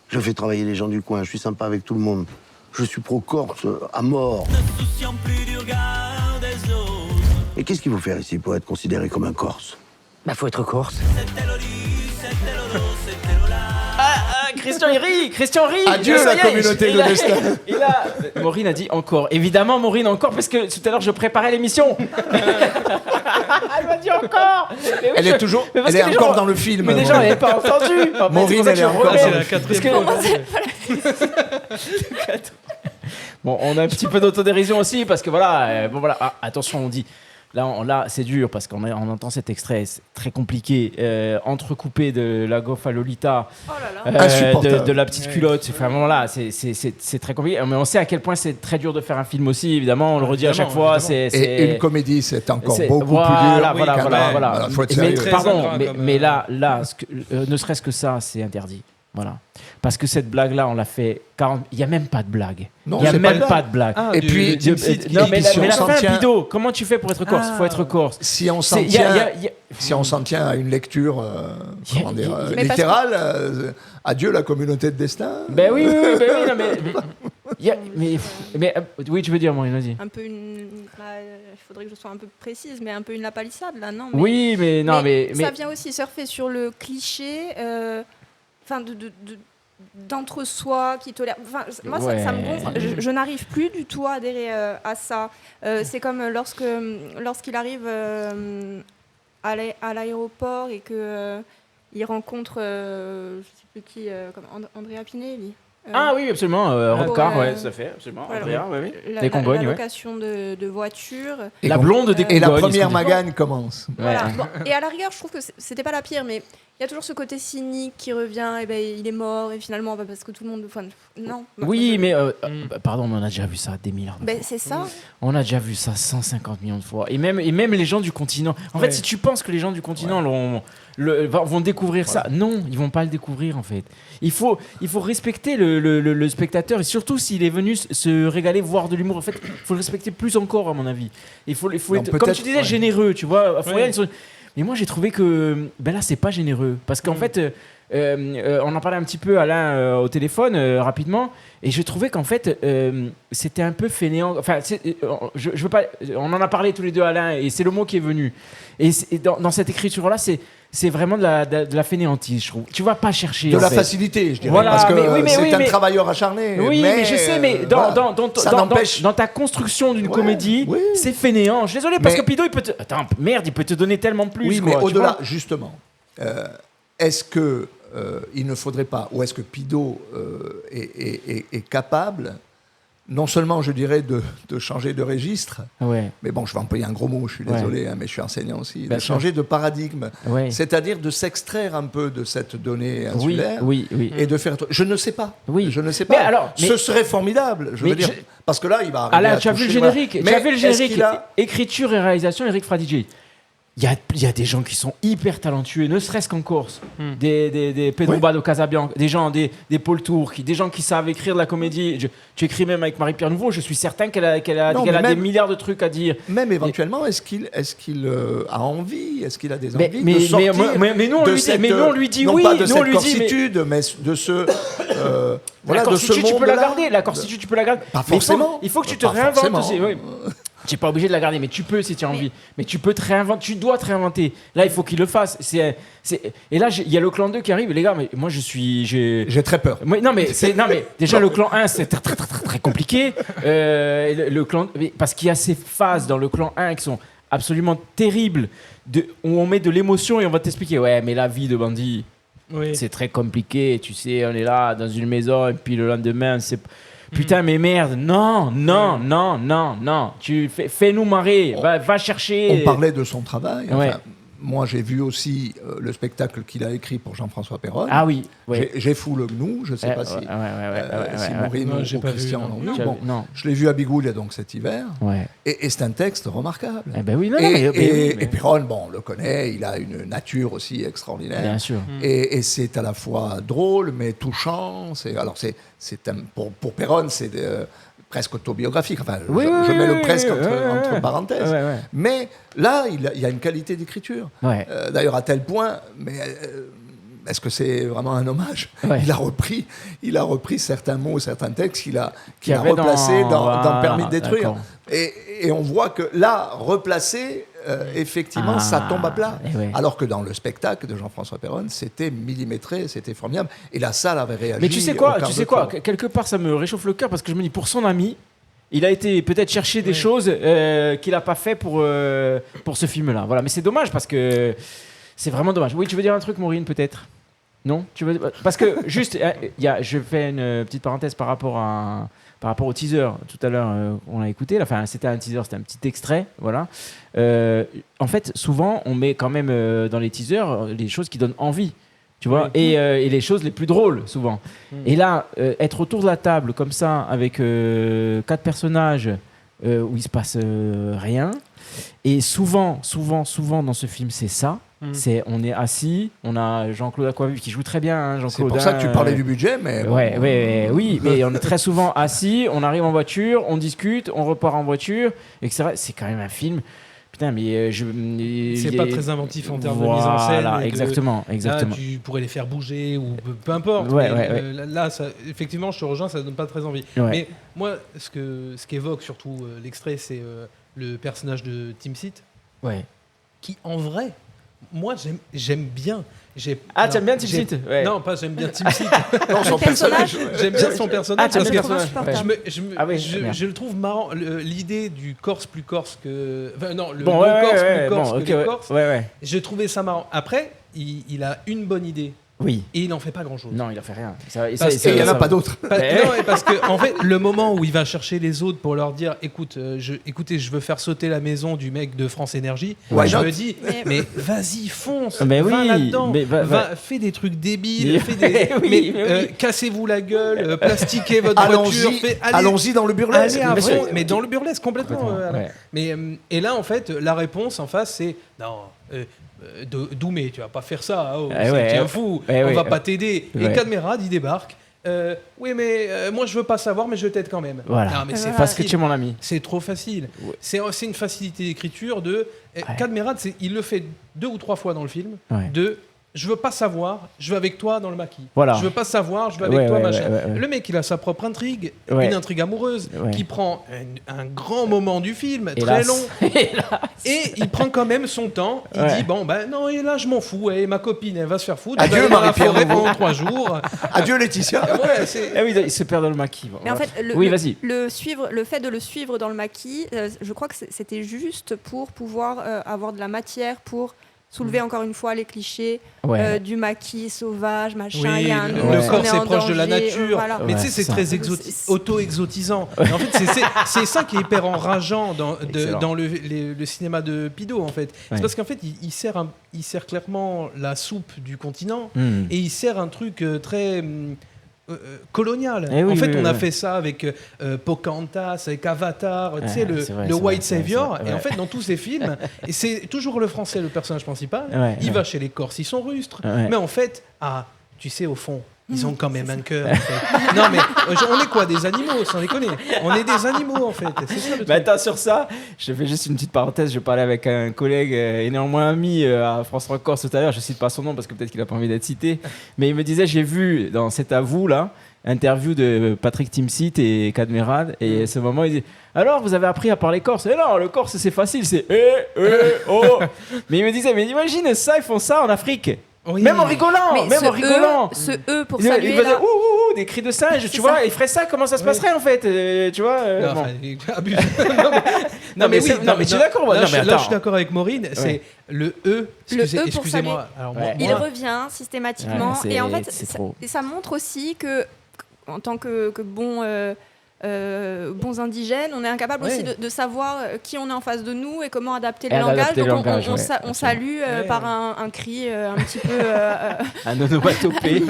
Je fais travailler les gens du coin. Je suis sympa avec tout le monde. Je suis pro-corse à mort. Et qu'est-ce qu'il faut faire ici pour être considéré comme un Corse ? Bah, faut être corse. Christian, il rit. Adieu la communauté de destin. Maureen a dit encore. Évidemment, Maureen encore, parce que tout à l'heure, je préparais l'émission. Elle m'a dit encore. Elle est toujours. Elle est encore dans le film. Mais les gens n'avaient pas entendu. Maureen, elle est encore. C'est la quatrième fois. Bon, on a un petit peu d'autodérision aussi, parce que voilà. Attention, on dit. Là, c'est dur parce qu'on entend cet extrait, c'est très compliqué, entrecoupé de la gaufre à Lolita, de la petite culotte. Enfin, voilà, c'est très compliqué. Mais on sait à quel point c'est très dur de faire un film aussi, évidemment. On le redit à chaque fois. Et une comédie, c'est encore beaucoup plus dur. Voilà. Faut être sérieux. Mais là, ne serait-ce que ça, c'est interdit. Voilà. Parce que cette blague-là, on l'a fait 40... Il n'y a même pas de blague. Non, Il n'y a c'est même pas pas de blague. Et puis, Non, mais si on la s'en fin, tient- Pido, comment tu fais pour être corse? Il faut être corse. Si on s'en C'est- il y a- tient, il y a- il y a- si on s'en tient à une lecture Il y a- comment dire, Mais parce littérale, adieu la communauté de destin. Ben oui, non, mais oui, tu veux dire, Maureen, vas-y. Un peu il faudrait que je sois un peu précise, mais un peu une la palissade là, non mais, Oui, mais non, mais ça vient aussi surfer sur le cliché, enfin d'entre-soi qui tolère. Enfin, moi, ça me gonfle. Je n'arrive plus du tout à adhérer à ça. C'est comme lorsqu'il arrive à l'aéroport et que il rencontre, je sais plus qui, comme Andrea Pinelli. Ah oui, absolument. Redcar, pour, ouais, tout à fait, absolument. voilà. Andrea, ouais, oui. La Des Congognes, ouais. location de voiture. La blonde des Et la Congognes, première excusez-moi. Magagne commence. Voilà. Ouais. Bon, et à la rigueur, je trouve que c'était pas la pire, mais il y a toujours ce côté cynique qui revient, et ben il est mort, et finalement, parce que tout le monde. Enfin, non. Oui, mais pardon, mais on a déjà vu ça des milliards de fois. Ben, c'est ça. On a déjà vu ça 150 millions de fois. Et même les gens du continent. En fait, si tu penses que les gens du continent vont découvrir ça, non, ils vont pas le découvrir en fait. Il faut respecter le spectateur, et surtout s'il est venu se régaler, voir de l'humour. En fait, il faut le respecter plus encore, à mon avis. Il faut être, comme tu disais, généreux, tu vois. Mais moi, j'ai trouvé que là, c'est pas généreux. Parce qu'en fait, on en parlait un petit peu, Alain, au téléphone, rapidement. Et je trouvais qu'en fait, c'était un peu fainéant. Enfin, je veux pas. On en a parlé tous les deux, Alain, et c'est le mot qui est venu. Et dans cette écriture-là, c'est vraiment de la fainéantise, je trouve. Tu vas pas chercher. De la fait. facilité, je dirais. Voilà, parce que mais c'est un travailleur acharné. Oui, mais je sais, mais n'empêche. dans ta construction d'une comédie, oui. c'est fainéant. Je suis désolé, parce Mais- que Pido, il peut te... Attends, merde, il peut te donner tellement plus. Oui, quoi, mais tu au-delà, vois. justement, est-ce que il ne faudrait pas, ou est-ce que Pido est capable, non seulement, je dirais, de changer de registre, Ouais. mais bon, je vais employer un gros mot, je suis désolé, mais je suis enseignant aussi, Bien de sûr. changer de paradigme, Ouais. c'est-à-dire de s'extraire un peu de cette donnée insulaire. Oui. Et de faire. Je ne sais pas. Oui. Je ne sais Mais pas. alors, Ce serait formidable. Je mais veux dire. je- Parce que là, il va arriver. Alain, à tu as vu le toucher, générique. voilà. Tu as vu le Mais est-ce générique. qu'il a- Écriture et réalisation, Eric Fradiger. Il y a des gens qui sont hyper talentueux, ne serait-ce qu'en Corse. Des Pedro Bado Casabianca, des gens, des Paul Tourki, des gens qui savent écrire de la comédie. Tu écris même avec Marie-Pierre Nouveau, je suis certain qu'elle a Non, des mais même- milliards de trucs à dire. Même éventuellement, est-ce qu'il a envie? Est-ce qu'il a des Mais- envies mais- de sortir mais nous, on de lui dit- cette, mais nous, on lui dit non oui, pas de nous, on cette lui dit, mais- corsitude, mais de ce voilà, La de ce Corsitu, tu peux la monde-là. garder. La Corsitu, tu peux la garder. Pas Mais forcément. Il faut que tu te Pas réinventes forcément. aussi. Oui. Tu n'es pas obligé de la garder, mais tu peux si tu as envie. Mais tu peux te réinventer. Tu dois te réinventer. Là, il faut qu'il le fasse. Et là, il y a le clan 2 qui arrive. Les gars, mais moi, J'ai très peur. Non mais déjà le clan 1 c'est très compliqué. Le clan, parce qu'il y a ces phases dans le clan 1 qui sont absolument terribles, où on met de l'émotion et on va t'expliquer. Ouais, mais la vie de bandit, c'est très compliqué. Tu sais, on est là dans une maison et puis le lendemain, c'est putain, mais merde, non. Fais-nous marrer, va chercher. On parlait de son travail. Ouais. Enfin, moi, j'ai vu aussi le spectacle qu'il a écrit pour Jean-François Perron. Ah oui, ouais. J'ai fou le gnou, je ne sais pas si Maureen Non, ou j'ai pas vu, Christian non. l'ont vu. Bon, Non. je l'ai vu à Bigoulia donc cet hiver, Ouais. et c'est un texte remarquable. Eh ben oui, non, Et Perron, bon, on le connaît, il a une nature aussi extraordinaire. bien sûr. Et c'est à la fois drôle, mais touchant. Pour Perron, c'est presque autobiographique. Enfin, je mets le presque entre parenthèses. Ouais. Mais là, il y a une qualité d'écriture. Ouais. D'ailleurs, à tel point, mais est-ce que c'est vraiment un hommage? Ouais. Il a repris certains mots, certains textes qu'il a avait replacés dans Voilà, Permis de détruire. d'accord. Et on voit que là, replacé, effectivement, ça tombe à plat. Eh ouais. Alors que dans le spectacle de Jean-François Perron, c'était millimétré, c'était formidable. Et la salle avait réagi. Mais tu sais au quoi, quart de tour. quelque part ça me réchauffe le cœur parce que je me dis pour son ami, il a été peut-être chercher des choses qu'il n'a pas fait pour ce film-là. Voilà, mais c'est dommage parce que c'est vraiment dommage. Oui, tu veux dire un truc, Maureen, peut-être? Non, tu veux... Parce que juste, je fais une petite parenthèse par rapport au teaser. Tout à l'heure, on l'a écouté. Enfin, c'était un teaser, c'était un petit extrait, voilà. En fait, souvent, on met quand même dans les teasers les choses qui donnent envie. Tu vois, et les choses les plus drôles, souvent. Et là, être autour de la table, comme ça, avec 4 personnages où il se passe rien, et souvent, dans ce film, c'est ça. On est assis, on a Jean-Claude Aquaviva qui joue très bien. Hein, Jean-Claude, c'est pour ça que tu parlais du budget, mais... Oui, mais on est très souvent assis, on arrive en voiture, on discute, on repart en voiture, etc. C'est quand même un film... Putain, mais c'est pas très inventif en termes de mise en scène. Exactement. Là, tu pourrais les faire bouger ou peu importe. Là, ça, effectivement, je te rejoins, ça donne pas très envie. Ouais. Mais moi, ce qu'évoque surtout l'extrait, c'est le personnage de Tim Seat, qui en vrai, moi, j'aime bien. T'aimes bien Tim Seat? Non, pas j'aime bien Tim Seat. Non, son personnage. J'aime bien son personnage. Parce que je le trouve marrant. L'idée du Corse plus Corse que... Enfin, non, le Corse plus Corse que les Corses. Ouais. J'ai trouvé ça marrant. Après, il a une bonne idée. Oui. Et il n'en fait pas grand-chose. Non, il en fait rien. Et il n'y en a pas d'autres. Non, parce que en fait, le moment où il va chercher les autres pour leur dire écoutez, je veux faire sauter la maison du mec de France Énergie, je me dis, mais vas-y, fonce, va là-dedans, fais des trucs débiles, cassez-vous la gueule, plastiquez votre voiture, allons-y dans le burlesque. Allez à fond, mais dans le burlesque, complètement. Et là, en fait, la réponse en face, c'est non. Doumé, tu vas pas faire ça, c'est un fou, on va pas t'aider. Et Cadmerade, il débarque. Oui, mais moi je veux pas savoir, mais je t'aide quand même. Voilà. Non, mais c'est parce que tu es mon ami. C'est trop facile. C'est une facilité d'écriture de. Cadmerade, il le fait 2 ou 3 fois dans le film. De je veux pas savoir, je veux avec toi dans le maquis. Voilà. Je veux pas savoir, je veux avec toi, machin. Le mec, il a sa propre intrigue, une intrigue amoureuse, qui prend un grand moment du film, très long. Et il prend quand même son temps. Il dit non, et là, je m'en fous. Et ma copine, elle va se faire foutre. Adieu, Marie-Pierre pendant 3 jours. Adieu, Laetitia. Il se perd dans le maquis. Mais en fait, le fait de le suivre dans le maquis, je crois que c'était juste pour pouvoir avoir de la matière pour soulever encore une fois les clichés du maquis sauvage, machin. Il y a un le corps c'est proche de la nature, mais tu sais c'est très auto-exotisant. En fait c'est ça qui est hyper enrageant dans le cinéma de Pido en fait. C'est parce qu'en fait il sert clairement la soupe du continent et il sert un truc très colonial. On a fait ça avec Pocahontas, avec Avatar, tu sais, le White Savior. Et en fait, dans tous ces films, et c'est toujours le français, le personnage principal. Il va chez les Corses, ils sont rustres. Mais en fait, tu sais, au fond, ils ont quand même un cœur. En fait. Non, mais on est quoi, des animaux, sans déconner. On est des animaux, en fait. C'est ça le truc. Attends, sur ça, je fais juste une petite parenthèse. Je parlais avec un collègue et néanmoins ami à France 3 Corse tout à l'heure. Je cite pas son nom parce que peut-être qu'il a pas envie d'être cité. Mais il me disait, j'ai vu dans cet avou là, interview de Patrick Timsit et Cadmerade. Et à ce moment, il dit alors, vous avez appris à parler corse? Et non, le corse, c'est facile, c'est oh. Mais il me disait, mais imagine ça, ils font ça en Afrique. Oui. Même en rigolant, ce E pour saluer. Il faisait ouh, des cris de singe, tu vois. Il ferait ça, comment ça se passerait en fait, tu vois. Non, mais tu es d'accord. Là, je suis d'accord avec Maureen. C'est le E. Excusez-moi. Il revient systématiquement, et en fait, ça montre aussi que, en tant que bons indigènes, on est incapable aussi de savoir qui on est en face de nous et comment adapter le langage. Donc on salue par un cri un petit peu... un onomatopée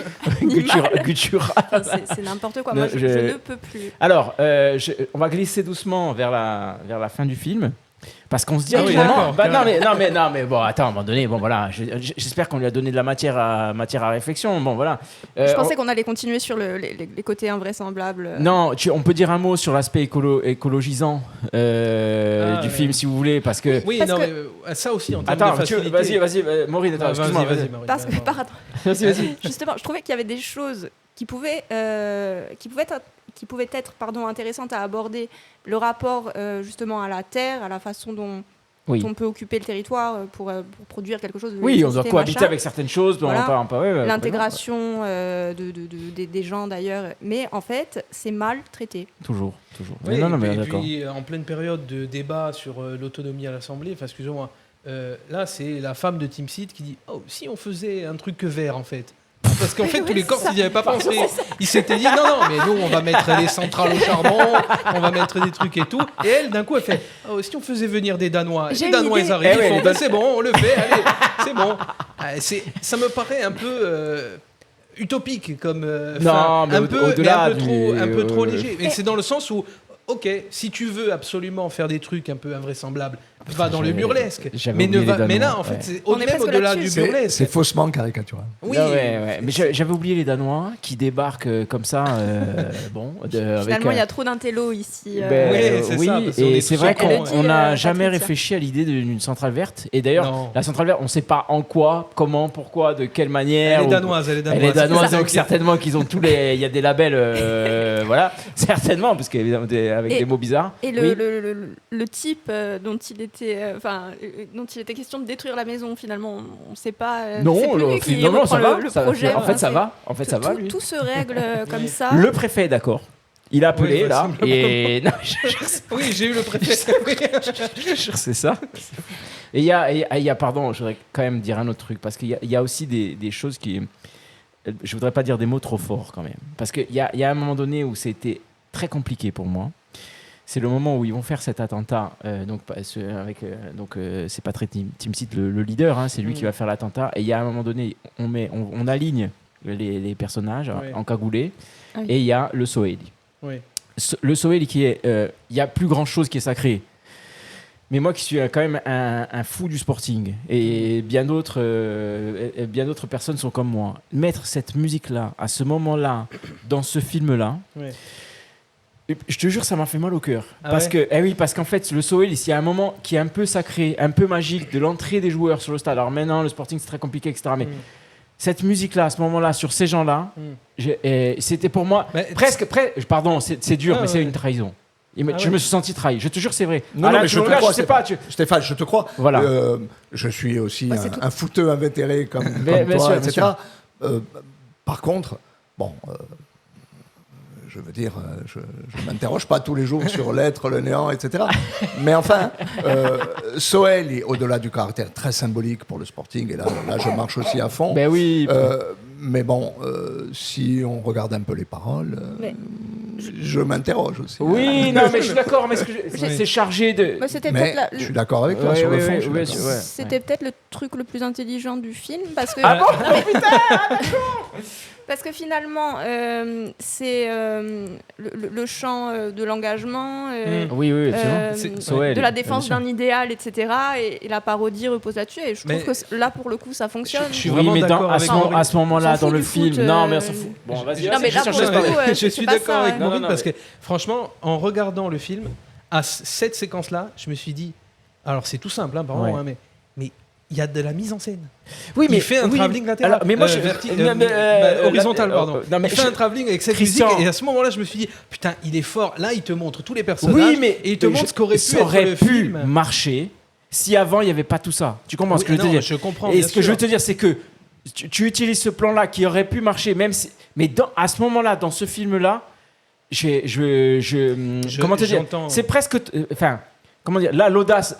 guttural. C'est n'importe quoi. Moi, je ne peux plus. Alors, on va glisser doucement vers la fin du film. Parce qu'on se dit non mais bon, attends, à un moment donné, bon voilà, j'espère qu'on lui a donné de la matière à réflexion. Bon voilà. Je pensais qu'on allait continuer sur les côtés invraisemblables. Non, on peut dire un mot sur l'aspect écologisant du film si vous voulez, parce que. Oui, mais ça aussi en termes de facilité. Vas-y, Maureen, attends, excuse-moi. Vas-y. Parce que vas-y. Justement, je trouvais qu'il y avait des choses qui pouvaient être intéressantes à aborder. Le rapport justement à la terre, à la façon dont on peut occuper le territoire pour produire quelque chose. Oui, on doit cohabiter avec certaines choses. L'intégration des gens d'ailleurs. Mais en fait, c'est mal traité. Toujours. Oui, et puis en pleine période de débat sur l'autonomie à l'Assemblée, excusez-moi, là c'est la femme de Tim Seat qui dit « Oh, si on faisait un truc vert en fait ». Parce qu'en fait, tous les Corses, ils n'y avaient pas pensé. Ils s'étaient dit, non, mais nous, on va mettre les centrales au charbon, on va mettre des trucs et tout. Et elle, d'un coup, elle fait, si on faisait venir des Danois, les Danois, ils arrivent, ils font, c'est bon, on le fait, allez, c'est bon. Ça me paraît un peu utopique, comme un peu trop léger. Mais c'est dans le sens où ok, si tu veux absolument faire des trucs un peu invraisemblables, va dans le burlesque. Mais là, en fait, c'est même au-delà du burlesque. C'est faussement caricatural. Oui, mais j'avais oublié les Danois qui débarquent comme ça. Finalement, il y a trop d'intello ici. Oui, et c'est vrai qu'on n'a jamais réfléchi à l'idée d'une centrale verte. Et d'ailleurs, la centrale verte, on ne sait pas en quoi, comment, pourquoi, de quelle manière. Elle est danoise, donc certainement qu'ils ont tous les. Il y a des labels, voilà, certainement, parce qu'évidemment, avec des mots bizarres. Et le type dont il était. Dont il était question de détruire la maison, finalement, on ne sait pas. Non, ça va. Le projet, en fait, ça va. En fait, ça va. Lui. Tout se règle comme ça. Le préfet est d'accord. Il a appelé là et oui, j'ai eu le préfet. C'est ça. Et il y a, pardon, je voudrais quand même dire un autre truc parce qu'il y a aussi des choses qui, je voudrais pas dire des mots trop forts quand même, parce qu'il y a un moment donné où c'était très compliqué pour moi. C'est le moment où ils vont faire cet attentat. C'est Patrick Timsit le leader, hein, c'est lui qui va faire l'attentat. Et il y a un moment donné, on aligne les personnages encagoulés, et il y a le Sohaili. Oui. Le Sohaili qui est, il y a plus grand chose qui est sacré. Mais moi qui suis quand même un fou du sporting, et bien d'autres personnes sont comme moi, mettre cette musique-là, à ce moment-là, dans ce film-là, je te jure, ça m'a fait mal au cœur. Parce qu'en fait, le Sohaili, il y a un moment qui est un peu sacré, un peu magique, de l'entrée des joueurs sur le stade. Alors maintenant, le sporting, c'est très compliqué, etc. Mais cette musique-là, à ce moment-là, sur ces gens-là, c'était pour moi pardon, c'est dur, mais c'est une trahison. Je me suis senti trahi. Je te jure, c'est vrai. Non, mais je te crois. Stéphane, je te crois. Voilà. Je suis aussi un footeux invétéré comme toi, sûr, etc. Par contre, je veux dire, je ne m'interroge pas tous les jours sur l'être, le néant, etc. Mais enfin, Sohaili, au-delà du caractère très symbolique pour le Sporting, et là je marche aussi à fond. Mais bon, si on regarde un peu les paroles, je m'interroge aussi. Oui, non, mais je suis d'accord, mais c'est chargé de... Je suis d'accord avec toi sur le fond. C'était peut-être le truc le plus intelligent du film, parce que... Ah bon, putain, parce que finalement, c'est le chant de l'engagement, de la défense d'un idéal, etc. Et la parodie repose là-dessus. Et je trouve que là, pour le coup, ça fonctionne. Je suis vraiment d'accord avec à ce moment-là, dans le film. Non, mais on s'en fout. Bon, vas-y. Non, mais là, pour le coup, je suis d'accord avec Maureen parce que, franchement, en regardant le film, à cette séquence-là, je me suis dit, alors c'est tout simple, pardon, mais il y a de la mise en scène. Oui, mais il fait un travelling latéral. Alors, mais moi, horizontal, pardon. Il fait un travelling avec cette musique, et à ce moment-là, je me suis dit, putain, il est fort. Là, il te montre tous les personnages, et il te montre ce qu'aurait pu marcher si avant il n'y avait pas tout ça. Tu comprends ce que je veux te dire? Je comprends. Et ce que je veux te dire, c'est que tu utilises ce plan-là qui aurait pu marcher, même si, mais à ce moment-là, dans ce film-là, comment te dire? C'est presque, comment dire? Là, l'audace,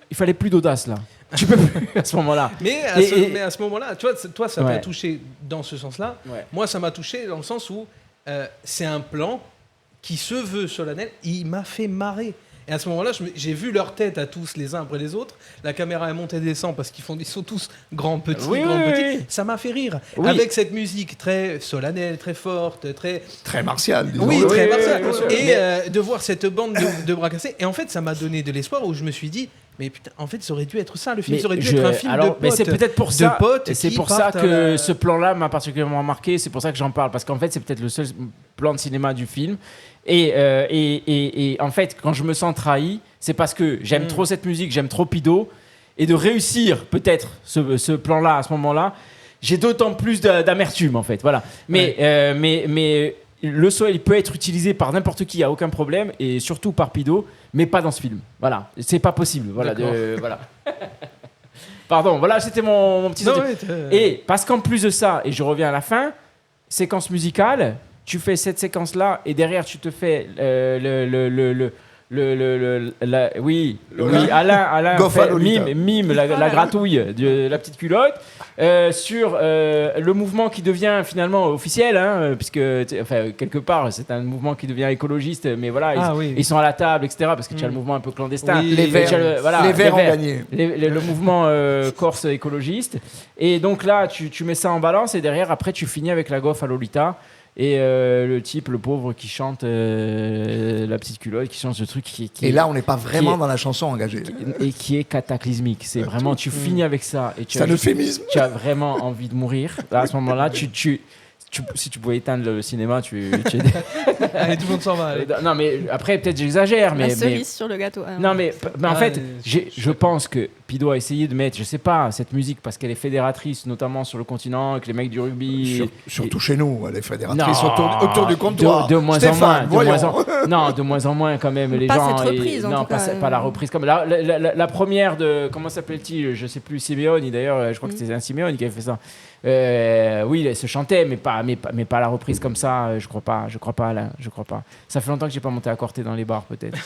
il fallait plus d'audace là. Tu peux plus à ce moment-là. Mais à ce moment-là, toi, ça m'a touché dans ce sens-là. Ouais. Moi, ça m'a touché dans le sens où c'est un plan qui se veut solennel. Il m'a fait marrer. Et à ce moment-là, j'ai vu leur tête à tous, les uns après les autres. La caméra est montée et descend parce ils sont tous grands, petits, petits. Ça m'a fait rire. Oui. Avec cette musique très solennelle, très forte, très martiale. Disons. Oui, très martiale. Et de voir cette bande de bras cassés. Et en fait, ça m'a donné de l'espoir où je me suis dit, mais putain, en fait, ça aurait dû être ça. Le film, ça aurait dû être un film de potes. Mais c'est peut-être pour ça. Et c'est pour ça que ce plan-là m'a particulièrement marqué. C'est pour ça que j'en parle. Parce qu'en fait, c'est peut-être le seul plan de cinéma du film. Et en fait, quand je me sens trahi, c'est parce que j'aime trop cette musique, j'aime trop Pido. Et de réussir peut-être ce plan-là à ce moment-là, j'ai d'autant plus d'amertume en fait. Voilà. Mais le Sohaili peut être utilisé par n'importe qui, il n'y a aucun problème, et surtout par Pido, mais pas dans ce film. Voilà, c'est pas possible. Voilà. Voilà. Pardon, voilà, c'était mon petit... Et parce qu'en plus de ça, et je reviens à la fin, séquence musicale, tu fais cette séquence-là, et derrière tu te fais Alain mime la gratouille de la petite culotte sur le mouvement qui devient finalement officiel, puisque quelque part c'est un mouvement qui devient écologiste, mais voilà, ils sont à la table, etc. Parce que tu as le mouvement un peu clandestin. Les Verts ont gagné. Le mouvement corse écologiste. Et donc là, tu mets ça en balance, et derrière, après, tu finis avec la gaufre à Lolita. Et le type, le pauvre, qui chante la petite culotte, qui chante ce truc et là, on n'est pas vraiment dans la chanson engagée. Et qui est cataclysmique. C'est vraiment, tu finis avec ça. Et c'est un euphémisme. Tu as vraiment envie de mourir. Là, à ce moment-là, si tu pouvais éteindre le cinéma, Allez, tout le monde s'en va. Allez. Non, mais après, peut-être j'exagère. La cerise sur le gâteau. Non, mais en fait, je pense que Pido a essayé de mettre, je sais pas, cette musique parce qu'elle est fédératrice, notamment sur le continent, avec les mecs du rugby. Surtout chez nous, elle est fédératrice autour du comptoir. De moins Stéphane, en moins. Non, de moins en moins quand même. Les pas gens. Cette reprise, en tout cas. Pas la reprise. Comme la première de. Comment s'appelle-t-il? Je sais plus, Simeone d'ailleurs, je crois que c'était un Simeone qui avait fait ça. Oui, il se chantait, mais pas la reprise comme ça. Je crois pas, Alain, je crois pas. Ça fait longtemps que j'ai pas monté à Corté dans les bars, peut-être.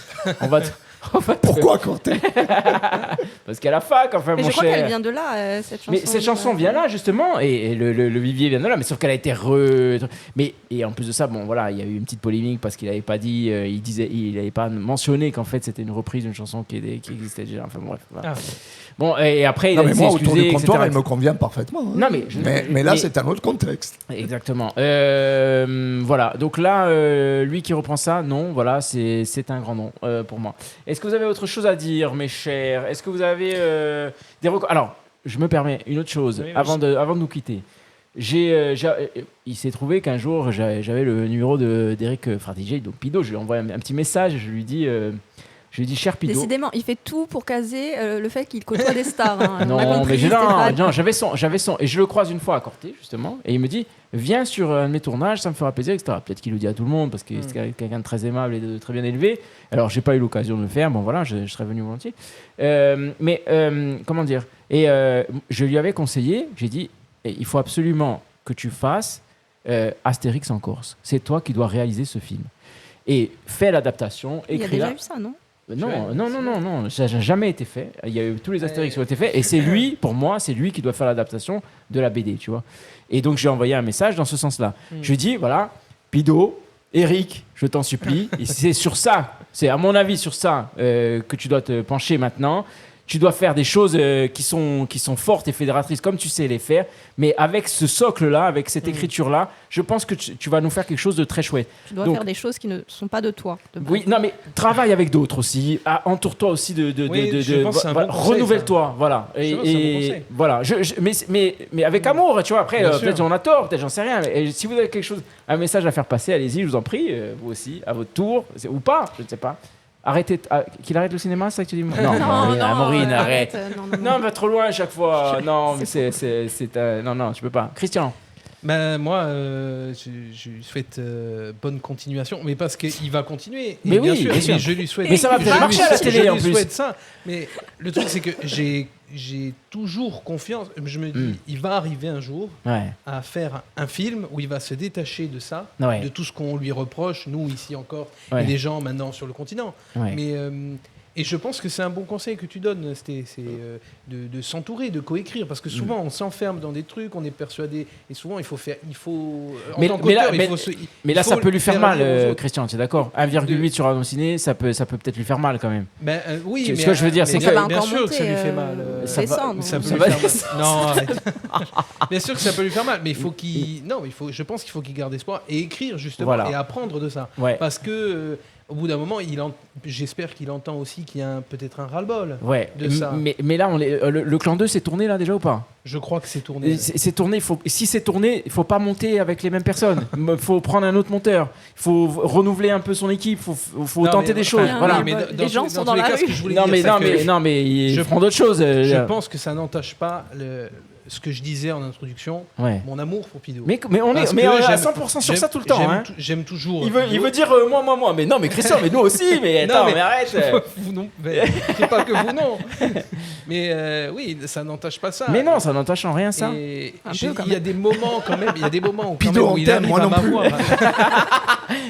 Pourquoi Corté? Parce qu'à la fac, enfin, mais mon je crois cher. qu'elle vient de là, cette chanson. Mais cette chanson vient là justement, et le vivier vient de là, mais sauf qu'elle a été et en plus de ça, bon voilà, il y a eu une petite polémique parce qu'il avait pas dit, il avait pas mentionné qu'en fait c'était une reprise d'une chanson qui existait déjà. Enfin bref. Voilà. Bon, et après, il a moi, excusé, autour du comptoir, etc. elle me convient parfaitement. Hein. Non, mais là, c'est un autre contexte. Exactement. Voilà. Donc là, lui qui reprend ça, non, voilà, c'est un grand nom pour moi. Est-ce que vous avez autre chose à dire, mes chers? Est-ce que vous avez des Alors, je me permets une autre chose avant de nous quitter. Il s'est trouvé qu'un jour, j'avais le numéro d'Eric Fratiget, donc Pido. Je lui ai envoyé un petit message. Je lui ai dit, cher Pido. Décidément, il fait tout pour caser le fait qu'il côtoie des stars. Hein. Non, mais j'avais son. Et je le croise une fois à Corté, justement. Et il me dit, viens sur un de mes tournages, ça me fera plaisir, etc. Peut-être qu'il le dit à tout le monde parce que c'est quelqu'un de très aimable et de très bien élevé. Alors, j'ai pas eu l'occasion de le faire. Bon, voilà, je serais venu volontiers. Comment dire? Et je lui avais conseillé, j'ai dit, il faut absolument que tu fasses Astérix en Corse. C'est toi qui dois réaliser ce film. Et fais l'adaptation. Il y a déjà eu ça, non? Non, ça n'a jamais été fait. Il y a eu tous les Astérix qui ont été faits, et c'est lui, pour moi, c'est lui qui doit faire l'adaptation de la BD, tu vois. Et donc j'ai envoyé un message dans ce sens-là. Je lui ai dit, voilà, Pido, Eric, je t'en supplie, et c'est sur ça, c'est à mon avis sur ça que tu dois te pencher maintenant. Tu dois faire des choses qui sont fortes et fédératrices comme tu sais les faire, mais avec ce socle-là, avec cette écriture-là, je pense que tu vas nous faire quelque chose de très chouette. Tu dois faire des choses qui ne sont pas de toi. Oui, non, mais travaille avec d'autres aussi. Entoure-toi aussi renouvelle-toi, voilà. Et voilà. Mais avec amour, tu vois. Après, peut-être on a tort, peut-être j'en sais rien. Mais si vous avez quelque chose, un message à faire passer, allez-y, je vous en prie, vous aussi, à votre tour, ou pas, je ne sais pas. Arrêtez, qu'il arrête le cinéma, c'est ça que tu dis? Non, Maureen, arrête. Non, va trop loin à chaque fois. Non, mais non, tu peux pas. Christian. Moi, je lui souhaite bonne continuation, mais parce qu'il va continuer. Mais bien oui, sûr. Je lui souhaite. Mais ça va peut-être marcher à la télé en plus. Je lui souhaite ça. Mais le truc, c'est que j'ai toujours confiance. Je me dis, il va arriver un jour à faire un film où il va se détacher de ça, de tout ce qu'on lui reproche, nous ici encore, et les gens maintenant sur le continent. Mais et je pense que c'est un bon conseil que tu donnes, c'est de s'entourer, de coécrire, parce que souvent on s'enferme dans des trucs, on est persuadé, et souvent il faut mais là ça peut lui faire mal, Christian, tu es d'accord? 1,8 sur Allociné, ça peut peut-être lui faire mal quand même. Oui, mais ce que je veux dire, c'est que bien sûr que ça lui fait mal. Ça peut lui faire mal. Non, arrête. Bien sûr que ça peut lui faire mal, mais je pense qu'il faut qu'il garde espoir et écrire justement et apprendre de ça, parce que au bout d'un moment, j'espère qu'il entend aussi qu'il y a peut-être un ras-le-bol de ça. Mais là, le Clan 2, c'est tourné là déjà ou pas? Je crois que c'est tourné. C'est tourné. Si c'est tourné, il faut pas monter avec les mêmes personnes. Il faut prendre un autre monteur. Il faut renouveler un peu son équipe. Il faut tenter des choses. Voilà. Les gens sont dans la rue. Non, mais ils feront d'autres choses. Je pense que ça n'entache pas ce que je disais en introduction, mon amour pour Pido. Mais on est à 100% sur ça tout le temps. J'aime toujours. Il veut dire moi. Mais non, mais Christian, mais nous aussi. Mais attends, mais arrête. Vous non. C'est pas que vous non. Mais oui, ça n'entache pas ça. Mais non, ça n'entache en rien ça. Il y a des moments quand même. Il y a des moments où Pido, on t'aime, moi non plus.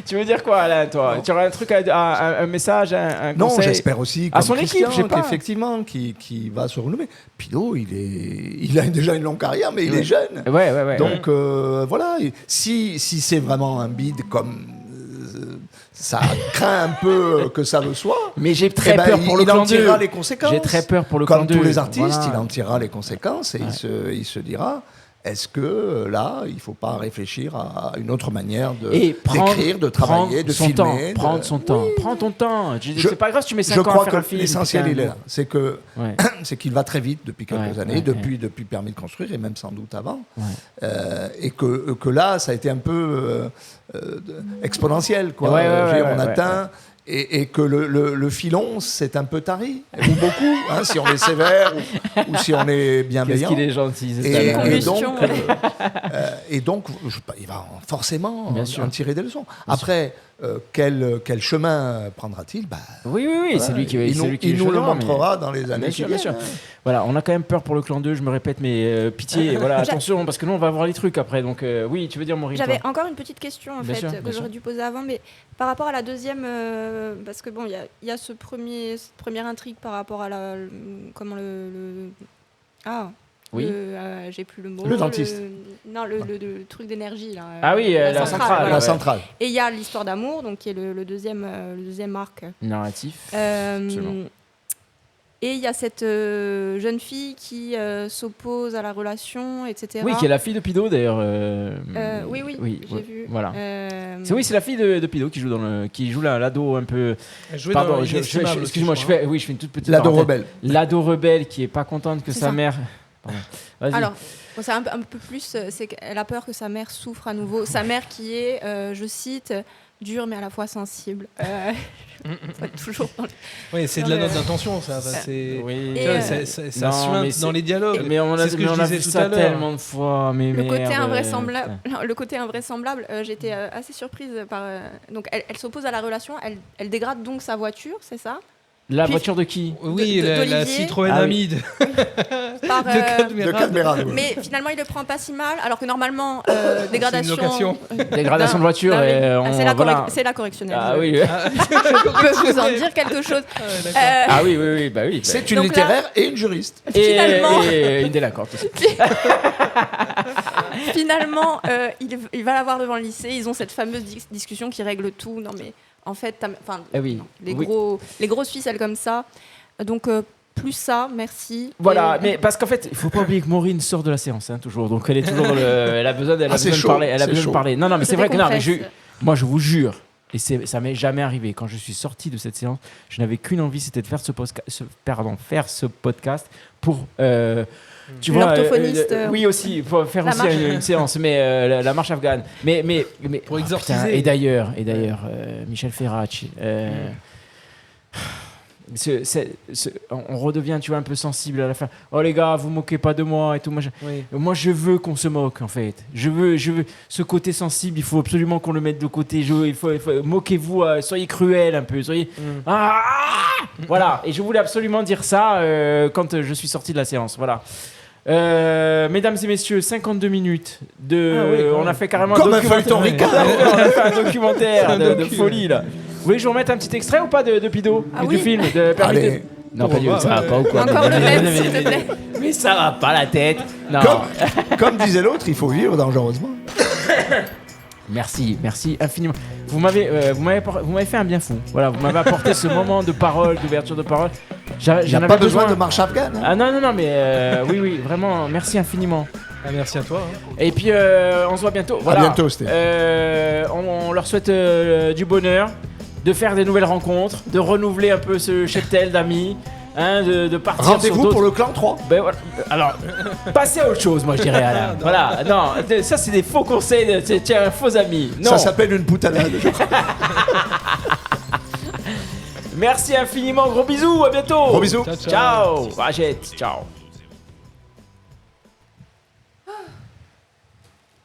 Tu veux dire quoi, Alain, toi? Tu aurais un truc, un message, un conseil? Non, j'espère aussi à son équipe, effectivement, qui va se renouveler. Pido, il a déjà une longue carrière, mais il est jeune. Ouais. Donc voilà, si c'est vraiment un bide comme ça craint un peu que ça le soit. Mais j'ai très peur pour le Clan 2. Il en tirera les conséquences. J'ai très peur pour le Clan 2. Comme tous les artistes, il en tirera les conséquences et il se dira est-ce que là, il ne faut pas réfléchir à une autre manière d'écrire, de travailler, de filmer. Prendre son temps. Prends ton temps. C'est pas grave si tu mets 5 ans à faire un film. Je crois que l'essentiel, il est là. C'est qu'il va très vite depuis quelques années, depuis Permis de construire, et même sans doute avant. Et que là, ça a été un peu exponentiel. Quoi. On atteint... Et que le filon, c'est un peu tari, ou beaucoup, si on est sévère ou si on est bienveillant. Qu'est-ce qu'il est gentil, c'est et donc, il va forcément en tirer des leçons. Après, quel chemin prendra-t-il ? Oui, c'est lui qui va. Il nous le montrera dans les années qui viennent. Bien sûr. Voilà, on a quand même peur pour le clan 2, je me répète, mais pitié, attention, parce que nous, on va voir les trucs après. Donc, oui, tu veux dire, Maureen ? J'avais encore une petite question, en fait, que j'aurais dû poser avant, mais par rapport à la deuxième, parce que bon, il y a cette première intrigue par rapport à j'ai plus le mot. Le dentiste. Le truc d'énergie là. Ah oui, la centrale. Voilà. La centrale. Et il y a l'histoire d'amour, donc qui est le deuxième arc narratif. Et il y a cette jeune fille qui s'oppose à la relation, etc. Oui, qui est la fille de Pido d'ailleurs. Oui, j'ai vu. Voilà. C'est la fille de Pido qui joue l'ado un peu. Pardon, excuse-moi, je fais une toute petite. L'ado rebelle. L'ado rebelle qui est pas contente que sa mère. Pardon. Vas-y. Alors, c'est un peu plus, c'est qu'elle a peur que sa mère souffre à nouveau. Sa mère qui est, je cite, dure mais à la fois sensible. Toujours dans Oui, c'est de la note d'intention, ça. Ça suinte dans les dialogues. Mais on a vu ça tellement de fois. Le côté invraisemblable, j'étais assez surprise par. Donc, elle s'oppose à la relation, elle dégrade donc sa voiture, c'est ça ? La voiture de qui ? Oui, la Citroën Amide. De Cadmerade. Mais finalement, il le prend pas si mal, alors que normalement, dégradation. Dégradation de voiture. C'est la correctionnelle. Ah oui. Je peux vous en dire quelque chose. Oui. C'est une littéraire et une juriste. Et une délinquante aussi. Finalement, il va la voir devant le lycée. Ils ont cette fameuse discussion qui règle tout. Non mais en fait, les grosses ficelles comme ça. Donc plus ça, merci. Voilà, mais parce qu'en fait, il faut pas oublier que Maureen sort de la séance, toujours. Donc elle est toujours elle a besoin de parler. Elle a besoin de parler. Non, mais c'est vrai que moi je vous jure. Et ça m'est jamais arrivé. Quand je suis sorti de cette séance, je n'avais qu'une envie, c'était de faire ce podcast pour. Tu vois, l'orthophoniste. Oui aussi, il faut faire aussi une séance, mais la marche afghane. Mais pour exorciser. Et d'ailleurs, Michel Ferracci. On redevient, tu vois, un peu sensible à la fin. Oh les gars, vous moquez pas de moi et tout. Moi, je veux qu'on se moque en fait. Je veux ce côté sensible. Il faut absolument qu'on le mette de côté. Il faut moquez-vous, soyez cruels un peu. Voilà. Et je voulais absolument dire ça quand je suis sorti de la séance. Voilà. Mesdames et messieurs, 52 minutes on a fait carrément comme un feuilleton Ricard. On a fait un documentaire de folie là. Vous voulez que je vous remette un petit extrait ou pas de Pido du film de Permis de... Non, pas du tout, ça va pas ou quoi. Encore le même, s'il te plaît. Mais ça va pas la tête. Non. Comme disait l'autre, il faut vivre dangereusement. Merci infiniment. Vous m'avez fait un bien fou. Voilà, vous m'avez apporté ce moment de parole, d'ouverture de parole. J'en avais pas besoin de marche afghane. Ah non, mais oui, vraiment, merci infiniment. Merci à toi. Et puis on se voit bientôt. Voilà. À bientôt, Stéphane. On leur souhaite du bonheur, de faire des nouvelles rencontres, de renouveler un peu ce cheptel d'amis. De partir. Rendez-vous pour le clan 3. Voilà. Alors, passez à autre chose, moi je dirais, Alain. Voilà, non, ça c'est des faux conseils, c'est un faux ami. Non. Ça s'appelle une poutanade. Merci infiniment, gros bisous, à bientôt. Gros bisous. Ciao. Rachette, ciao.